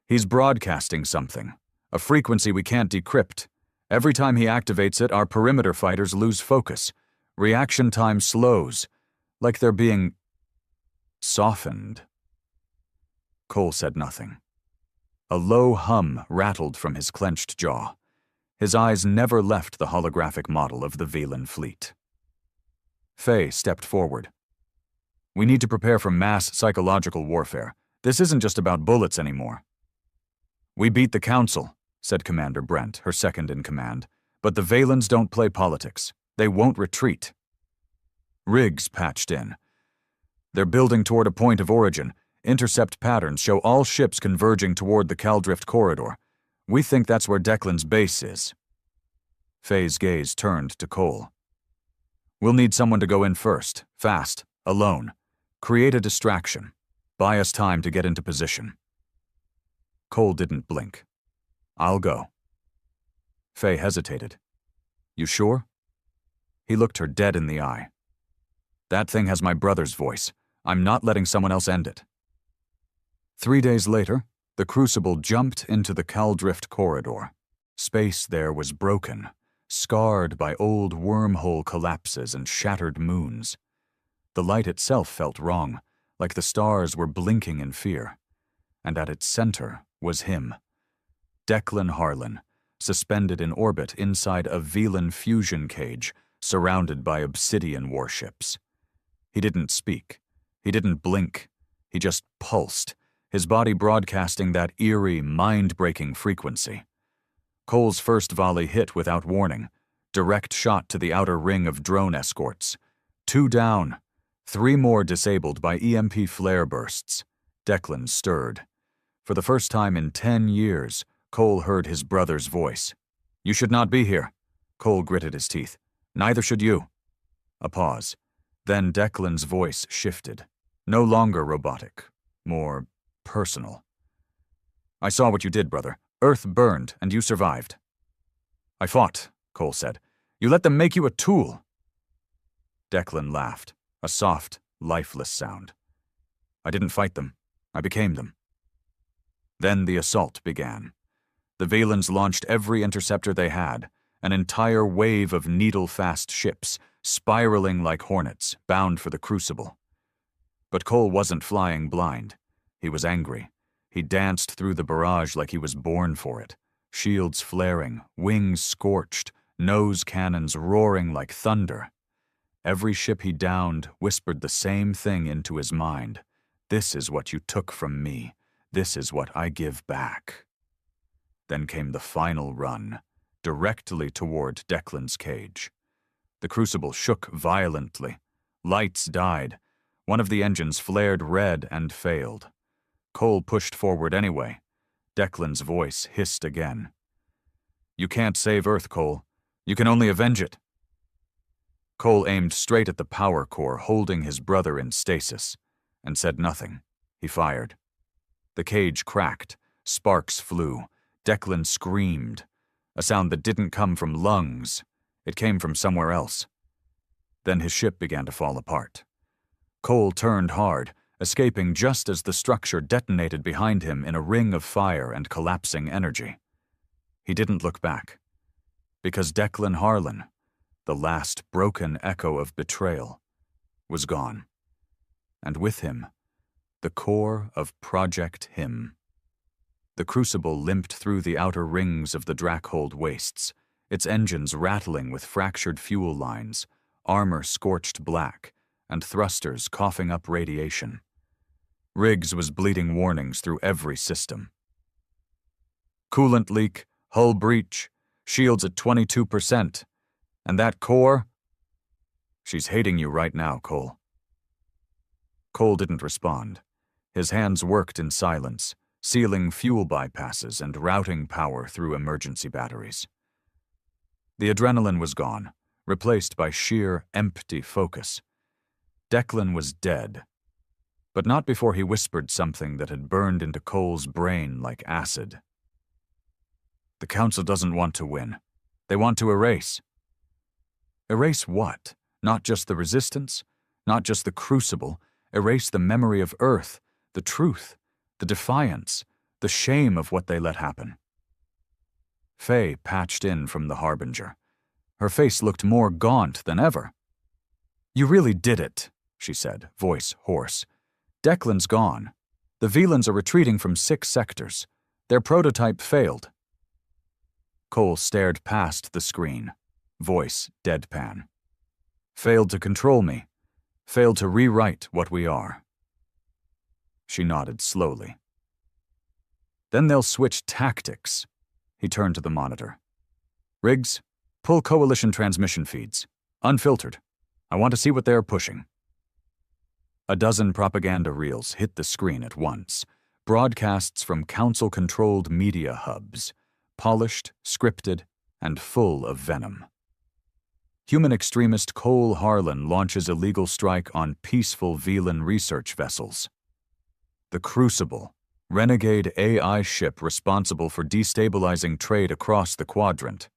He's broadcasting something, a frequency we can't decrypt. Every time he activates it, our perimeter fighters lose focus. Reaction time slows, like they're being softened." Cole said nothing. A low hum rattled from his clenched jaw. His eyes never left the holographic model of the Velan fleet. Faye stepped forward. "We need to prepare for mass psychological warfare. This isn't just about bullets anymore." "We beat the Council," said Commander Brent, her second in command. "But the Velans don't play politics. They won't retreat." Riggs patched in. "They're building toward a point of origin. Intercept patterns show all ships converging toward the Caldrift corridor. We think that's where Declan's base is. Faye's gaze turned to Cole. We'll need someone to go in first, fast, alone. Create a distraction. Buy us time to get into position. Cole didn't blink. I'll go. Faye hesitated. You sure? He looked her dead in the eye. That thing has my brother's voice. I'm not letting someone else end it. 3 days later, the Crucible jumped into the Caldrift corridor. Space there was broken, scarred by old wormhole collapses and shattered moons. The light itself felt wrong, like the stars were blinking in fear. And at its center was him. Declan Harlan, suspended in orbit inside a Velan fusion cage, surrounded by obsidian warships. He didn't speak. He didn't blink. He just pulsed, his body broadcasting that eerie, mind-breaking frequency. Cole's first volley hit without warning, direct shot to the outer ring of drone escorts. 2 down, 3 more disabled by EMP flare bursts. Declan stirred. For the first time in 10 years, Cole heard his brother's voice. You should not be here. Cole gritted his teeth. Neither should you. A pause. Then Declan's voice shifted. No longer robotic. More personal. I saw what you did, brother. Earth burned, and you survived. I fought, Cole said. You let them make you a tool. Declan laughed, a soft, lifeless sound. I didn't fight them. I became them. Then the assault began. The Valens launched every interceptor they had, an entire wave of needle-fast ships, spiraling like hornets, bound for the Crucible. But Cole wasn't flying blind. He was angry. He danced through the barrage like he was born for it, shields flaring, wings scorched, nose cannons roaring like thunder. Every ship he downed whispered the same thing into his mind. This is what you took from me. This is what I give back. Then came the final run, directly toward Declan's cage. The Crucible shook violently. Lights died. One of the engines flared red and failed. Cole pushed forward anyway. Declan's voice hissed again. You can't save Earth, Cole. You can only avenge it. Cole aimed straight at the power core holding his brother in stasis, and said nothing. He fired. The cage cracked. Sparks flew. Declan screamed. A sound that didn't come from lungs. It came from somewhere else. Then his ship began to fall apart. Cole turned hard, escaping just as the structure detonated behind him in a ring of fire and collapsing energy. He didn't look back. Because Declan Harlan, the last broken echo of betrayal, was gone. And with him, the core of Project Him. The Crucible limped through the outer rings of the Drackhold wastes, its engines rattling with fractured fuel lines, armor scorched black, and thrusters coughing up radiation. Riggs was bleeding warnings through every system. Coolant leak, hull breach, shields at 22%. And that core? She's hating you right now, Cole. Cole didn't respond. His hands worked in silence, sealing fuel bypasses and routing power through emergency batteries. The adrenaline was gone, replaced by sheer, empty focus. Declan was dead, but not before he whispered something that had burned into Cole's brain like acid. The Council doesn't want to win. They want to erase. Erase what? Not just the Resistance? Not just the Crucible? Erase the memory of Earth, the truth, the defiance, the shame of what they let happen. Faye patched in from the Harbinger. Her face looked more gaunt than ever. You really did it, she said, voice hoarse. Declan's gone. The Velans are retreating from 6 sectors. Their prototype failed. Cole stared past the screen, voice deadpan. Failed to control me. Failed to rewrite what we are. She nodded slowly. Then they'll switch tactics. He turned to the monitor. Riggs, pull Coalition transmission feeds. Unfiltered. I want to see what they are pushing. A dozen propaganda reels hit the screen at once, broadcasts from council-controlled media hubs, polished, scripted, and full of venom. Human extremist Cole Harlan launches illegal strike on peaceful Velan research vessels. The Crucible, renegade AI ship responsible for destabilizing trade across the quadrant.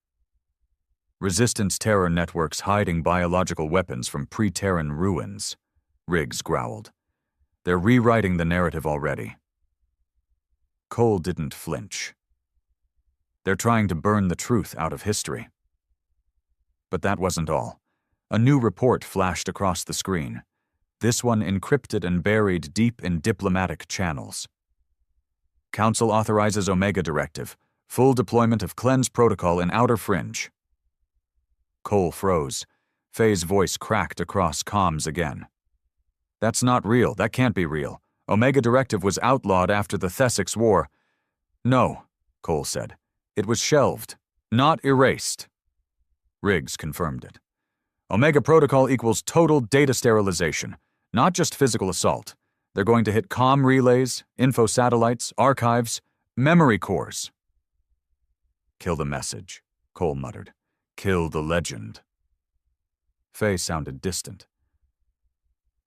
Resistance terror networks hiding biological weapons from pre-Terran ruins, Riggs growled. They're rewriting the narrative already. Cole didn't flinch. They're trying to burn the truth out of history. But that wasn't all. A new report flashed across the screen, this one encrypted and buried deep in diplomatic channels. Council authorizes Omega Directive, full deployment of Cleanse Protocol in Outer Fringe. Cole froze. Faye's voice cracked across comms again. That's not real. That can't be real. Omega Directive was outlawed after the Thessex War. No, Cole said. It was shelved, not erased. Riggs confirmed it. Omega Protocol equals total data sterilization, not just physical assault. They're going to hit comm relays, info satellites, archives, memory cores. Kill the message, Cole muttered. Kill the legend. Faye sounded distant.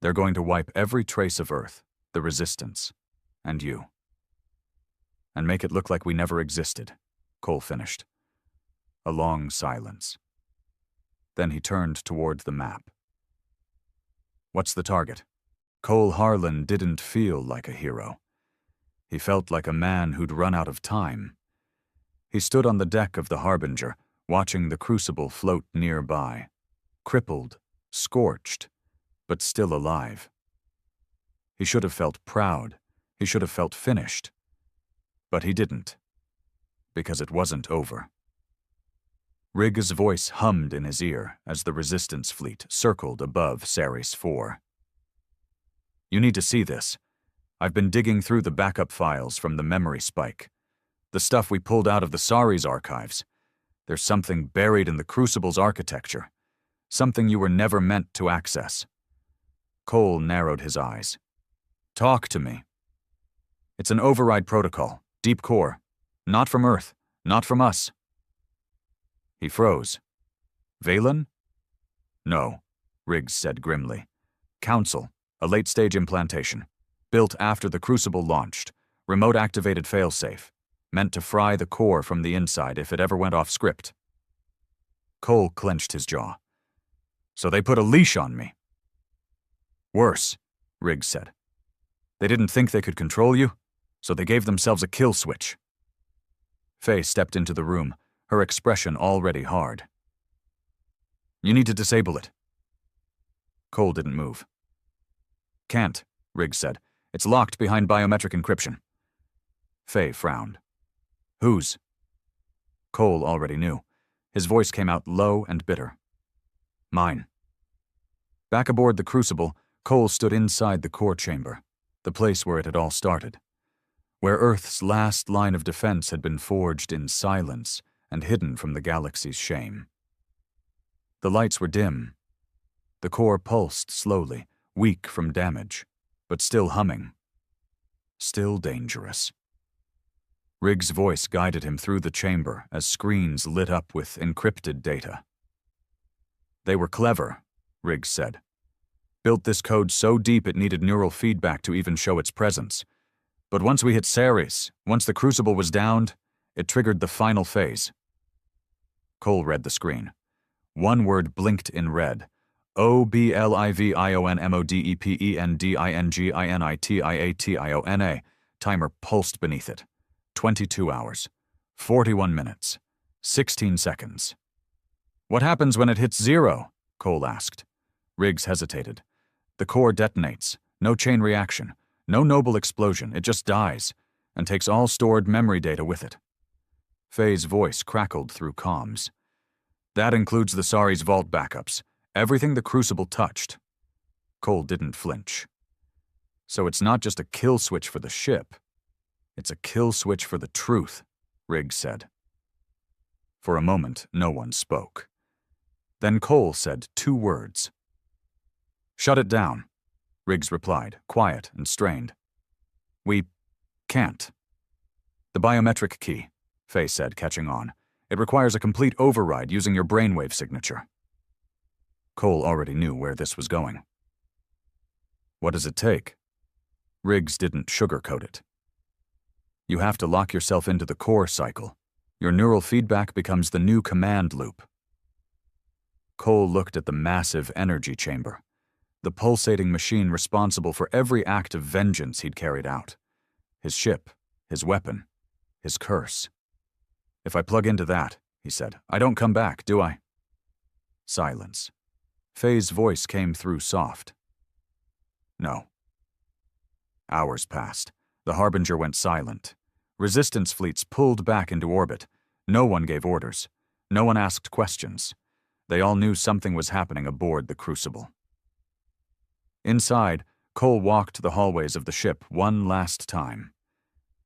They're going to wipe every trace of Earth, the Resistance, and you. And make it look like we never existed, Cole finished. A long silence. Then he turned toward the map. What's the target? Cole Harlan didn't feel like a hero. He felt like a man who'd run out of time. He stood on the deck of the Harbinger, watching the Crucible float nearby, crippled, scorched, but still alive. He should have felt proud. He should have felt finished. But he didn't, because it wasn't over. Riggs' voice hummed in his ear as the Resistance fleet circled above Ceres 4. You need to see this. I've been digging through the backup files from the memory spike. The stuff we pulled out of the Saris archives. There's something buried in the Crucible's architecture. Something you were never meant to access. Cole narrowed his eyes. Talk to me. It's an override protocol, deep core. Not from Earth, not from us. He froze. Velan? No, Riggs said grimly. Council, a late-stage implantation. Built after the Crucible launched. Remote-activated failsafe. Meant to fry the core from the inside if it ever went off script. Cole clenched his jaw. So they put a leash on me. Worse, Riggs said. They didn't think they could control you, so they gave themselves a kill switch. Faye stepped into the room, her expression already hard. You need to disable it. Cole didn't move. Can't, Riggs said. It's locked behind biometric encryption. Faye frowned. Whose? Cole already knew. His voice came out low and bitter. Mine. Back aboard the Crucible, Cole stood inside the core chamber, the place where it had all started, where Earth's last line of defense had been forged in silence and hidden from the galaxy's shame. The lights were dim. The core pulsed slowly, weak from damage, but still humming. Still dangerous. Riggs' voice guided him through the chamber as screens lit up with encrypted data. They were clever, Riggs said. Built this code so deep it needed neural feedback to even show its presence. But once we hit Ceres, once the Crucible was downed, it triggered the final phase. Cole read the screen. One word blinked in red. OBLIVIONMODEPENDINGINITIATIONA. Timer pulsed beneath it. 22 hours. 41 minutes. 16 seconds. What happens when it hits zero? Cole asked. Riggs hesitated. The core detonates. No chain reaction. No noble explosion. It just dies, and takes all stored memory data with it. Faye's voice crackled through comms. That includes the Saris vault backups. Everything the Crucible touched. Cole didn't flinch. So it's not just a kill switch for the ship. It's a kill switch for the truth, Riggs said. For a moment, no one spoke. Then Cole said 2 words. Shut it down. Riggs replied, quiet and strained. We can't. The biometric key, Faye said, catching on. It requires a complete override using your brainwave signature. Cole already knew where this was going. What does it take? Riggs didn't sugarcoat it. You have to lock yourself into the core cycle. Your neural feedback becomes the new command loop. Cole looked at the massive energy chamber, the pulsating machine responsible for every act of vengeance he'd carried out. His ship, his weapon, his curse. If I plug into that, he said, I don't come back, do I? Silence. Faye's voice came through soft. No. Hours passed. The Harbinger went silent. Resistance fleets pulled back into orbit. No one gave orders. No one asked questions. They all knew something was happening aboard the Crucible. Inside, Cole walked the hallways of the ship one last time.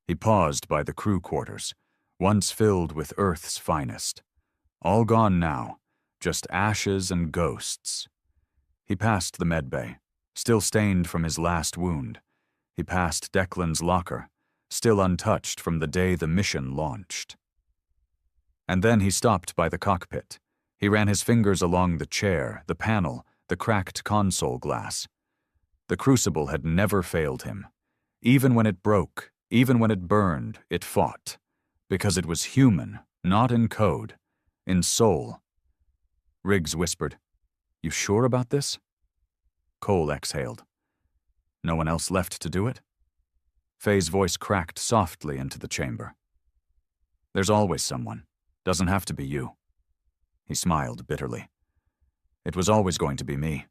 He paused by the crew quarters, once filled with Earth's finest. All gone now, just ashes and ghosts. He passed the medbay, still stained from his last wound. He passed Declan's locker, still untouched from the day the mission launched. And then he stopped by the cockpit. He ran his fingers along the chair, the panel, the cracked console glass. The Crucible had never failed him. Even when it broke, even when it burned, it fought. Because it was human, not in code, in soul. Riggs whispered, You sure about this? Cole exhaled. No one else left to do it? Faye's voice cracked softly into the chamber. There's always someone. Doesn't have to be you. He smiled bitterly. It was always going to be me.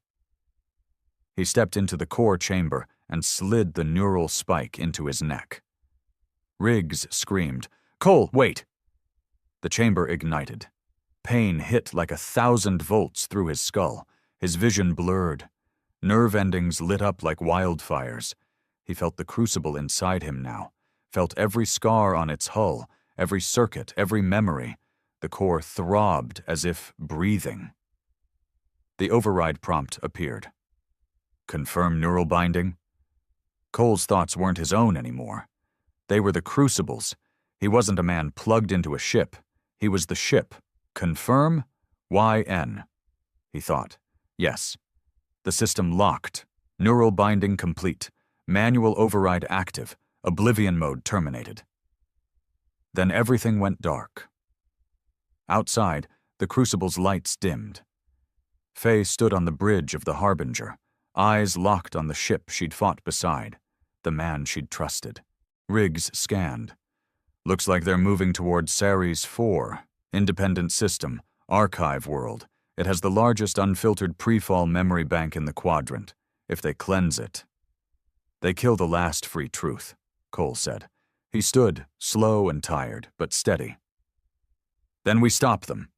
He stepped into the core chamber and slid the neural spike into his neck. Riggs screamed, Cole, wait! The chamber ignited. Pain hit like 1,000 volts through his skull. His vision blurred. Nerve endings lit up like wildfires. He felt the Crucible inside him now, felt every scar on its hull, every circuit, every memory. The core throbbed as if breathing. The override prompt appeared. Confirm neural binding? Cole's thoughts weren't his own anymore. They were the Crucible's. He wasn't a man plugged into a ship. He was the ship. Confirm? YN. He thought. Yes. The system locked. Neural binding complete. Manual override active. Oblivion mode terminated. Then everything went dark. Outside, the Crucible's lights dimmed. Faye stood on the bridge of the Harbinger, eyes locked on the ship she'd fought beside, the man she'd trusted. Riggs scanned. Looks like they're moving toward Ceres 4, independent system, archive world. It has the largest unfiltered pre-fall memory bank in the quadrant. If they cleanse it. They kill the last free truth, Cole said. He stood, slow and tired, but steady. Then we stop them.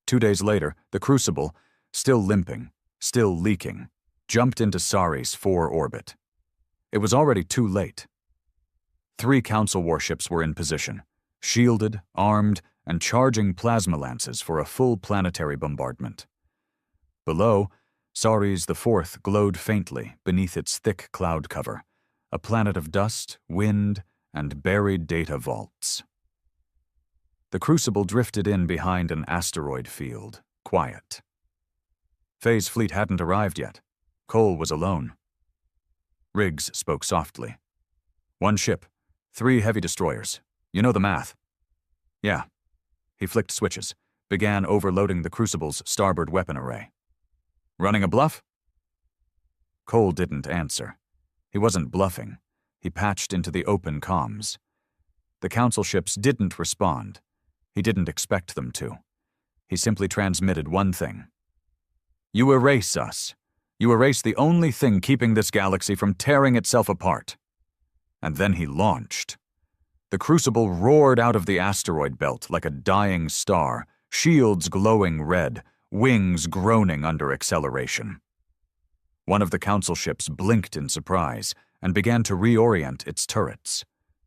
2 days later, the Crucible, still limping, still leaking, jumped into Ceres 4 orbit. It was already too late. 3 Council warships were in position, shielded, armed, and charging plasma lances for a full planetary bombardment. Below, Ceres IV glowed faintly beneath its thick cloud cover, a planet of dust, wind, and buried data vaults. The Crucible drifted in behind an asteroid field, quiet. Faye's fleet hadn't arrived yet. Cole was alone. Riggs spoke softly. 1 ship, 3 heavy destroyers. You know the math. Yeah. He flicked switches, began overloading the Crucible's starboard weapon array. Running a bluff? Cole didn't answer. He wasn't bluffing. He patched into the open comms. The Council ships didn't respond. He didn't expect them to. He simply transmitted one thing. You erase us. You erase the only thing keeping this galaxy from tearing itself apart. And then he launched. The Crucible roared out of the asteroid belt like a dying star, shields glowing red, wings groaning under acceleration. One of the Council ships blinked in surprise and began to reorient its turrets.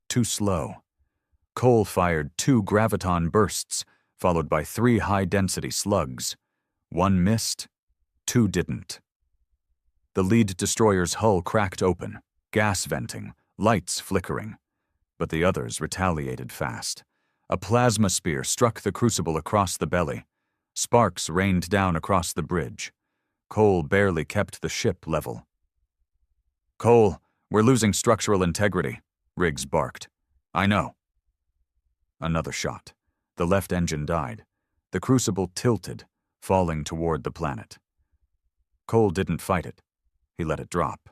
Too slow. Cole fired 2 graviton bursts, followed by 3 high-density slugs. 1 missed, 2 didn't. The lead destroyer's hull cracked open, gas venting, lights flickering. But the others retaliated fast. A plasma spear struck the crucible across the belly. Sparks rained down across the bridge. Cole barely kept the ship level. "Cole, we're losing structural integrity," Riggs barked. "I know." Another shot. The left engine died. The crucible tilted, falling toward the planet. Cole didn't fight it. He let it drop.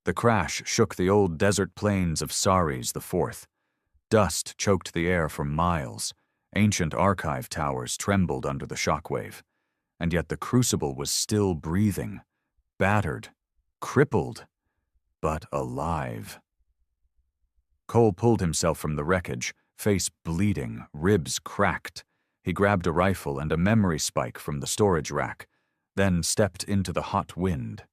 The crash shook the old desert plains of Saris IV. Dust choked the air for miles. Ancient archive towers trembled under the shockwave. And yet the crucible was still breathing, battered, crippled, but alive. Cole pulled himself from the wreckage, face bleeding, ribs cracked. He grabbed a rifle and a memory spike from the storage rack, then stepped into the hot wind.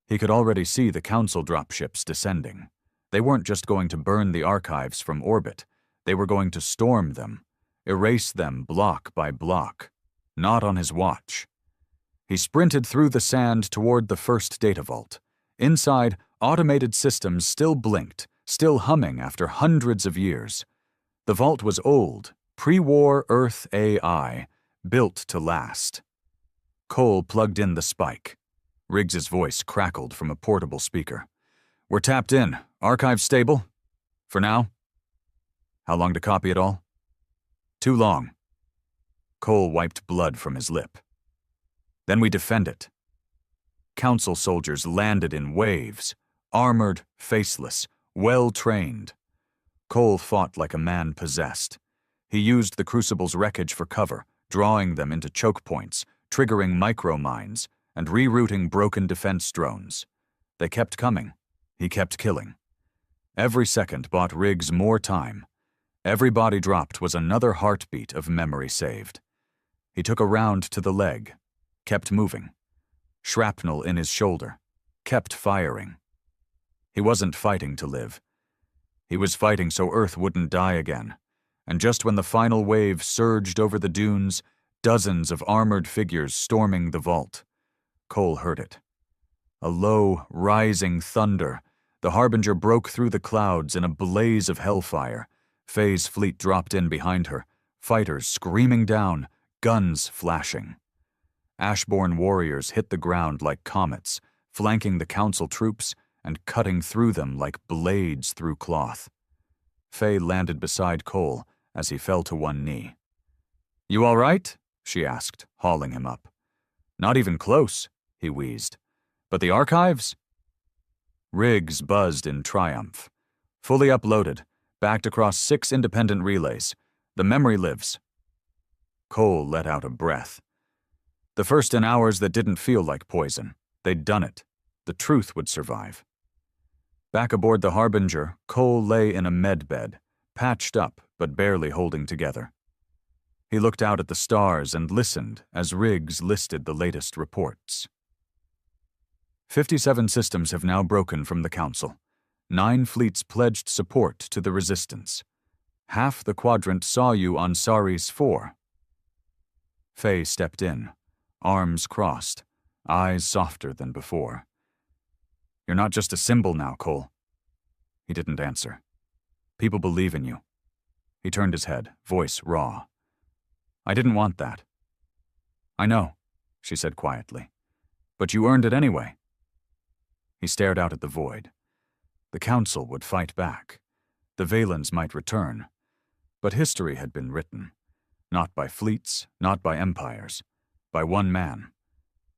He could already see the Council dropships descending. They weren't just going to burn the archives from orbit. They were going to storm them, erase them block by block. Not on his watch. He sprinted through the sand toward the first data vault. Inside, automated systems still blinked, still humming after hundreds of years. The vault was old, pre-war Earth AI, built to last. Cole plugged in the spike. Riggs's voice crackled from a portable speaker. "We're tapped in. Archive stable? For now?" "How long to copy it all?" "Too long." Cole wiped blood from his lip. "Then we defend it." Council soldiers landed in waves, armored, faceless, well-trained. Cole fought like a man possessed. He used the crucible's wreckage for cover, drawing them into choke points, triggering micro-mines, and rerouting broken defense drones. They kept coming. He kept killing. Every second bought Riggs more time. Every body dropped was another heartbeat of memory saved. He took a round to the leg, kept moving. Shrapnel in his shoulder, kept firing. He wasn't fighting to live. He was fighting so Earth wouldn't die again. And just when the final wave surged over the dunes, dozens of armored figures storming the vault. Cole heard it. A low, rising thunder. The Harbinger broke through the clouds in a blaze of hellfire. Faye's fleet dropped in behind her, fighters screaming down, guns flashing. Ashborn warriors hit the ground like comets, flanking the Council troops and cutting through them like blades through cloth. Faye landed beside Cole as he fell to one knee. "You all right?" she asked, hauling him up. "Not even close," he wheezed. "But the archives?" Riggs buzzed in triumph. "Fully uploaded, backed across 6 independent relays. The memory lives." Cole let out a breath. The first in hours that didn't feel like poison. They'd done it. The truth would survive. Back aboard the Harbinger, Cole lay in a med bed, patched up but barely holding together. He looked out at the stars and listened as Riggs listed the latest reports. 57 systems have now broken from the Council. 9 fleets pledged support to the Resistance. Half the quadrant saw you on Saris IV. Faye stepped in, arms crossed, eyes softer than before. "You're not just a symbol now, Cole." He didn't answer. "People believe in you." He turned his head, voice raw. "I didn't want that." "I know," she said quietly. "But you earned it anyway." He stared out at the void. The Council would fight back. The Valens might return. But history had been written. Not by fleets, not by empires. By one man.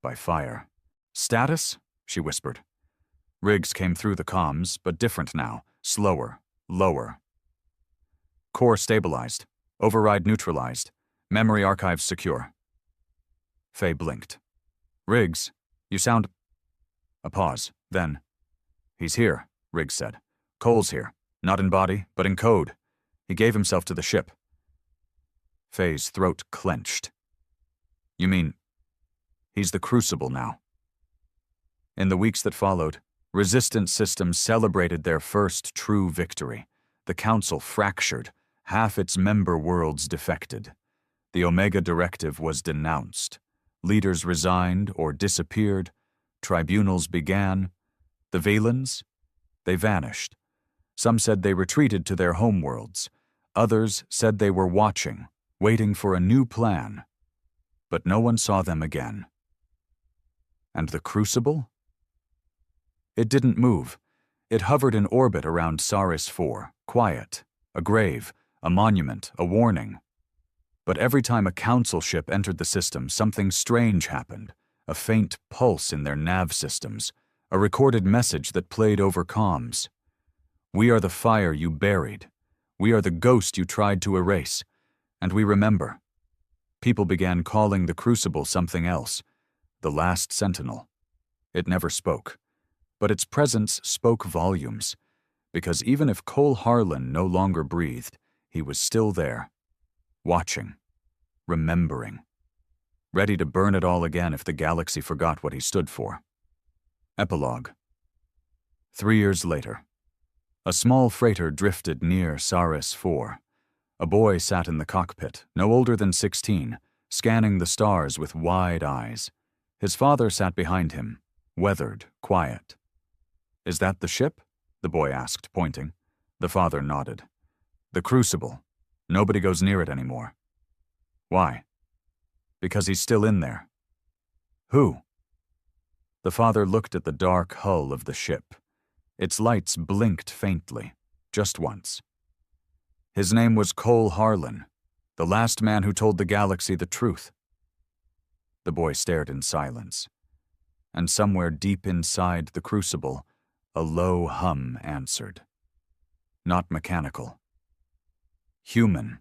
By fire. "Status?" she whispered. Riggs came through the comms, but different now. Slower. Lower. "Core stabilized. Override neutralized. Memory archives secure." Faye blinked. "Riggs, you sound—" A pause, then, "He's here," Riggs said. "Cole's here. Not in body, but in code. He gave himself to the ship." Faye's throat clenched. "You mean, he's the Crucible now?" In the weeks that followed, Resistance systems celebrated their first true victory. The Council fractured. Half its member worlds defected. The Omega Directive was denounced. Leaders resigned or disappeared. Tribunals began. The Valens? They vanished. Some said they retreated to their homeworlds. Others said they were watching, waiting for a new plan. But no one saw them again. And the Crucible? It didn't move. It hovered in orbit around Saris 4, quiet, a grave, a monument, a warning. But every time a council ship entered the system, something strange happened, a faint pulse in their nav systems, a recorded message that played over comms. We are the fire you buried. We are the ghost you tried to erase. And we remember. People began calling the Crucible something else, the Last Sentinel. It never spoke, but its presence spoke volumes, because even if Cole Harlan no longer breathed, he was still there, watching, remembering, ready to burn it all again if the galaxy forgot what he stood for. Epilogue. 3 years later. A small freighter drifted near Saris 4. A boy sat in the cockpit, no older than 16, scanning the stars with wide eyes. His father sat behind him, weathered, quiet. "Is that the ship?" the boy asked, pointing. The father nodded. "The Crucible. Nobody goes near it anymore." "Why?" "Because he's still in there." "Who?" The father looked at the dark hull of the ship. Its lights blinked faintly, just once. "His name was Cole Harlan, the last man who told the galaxy the truth." The boy stared in silence, and somewhere deep inside the Crucible, a low hum answered. Not mechanical. Human.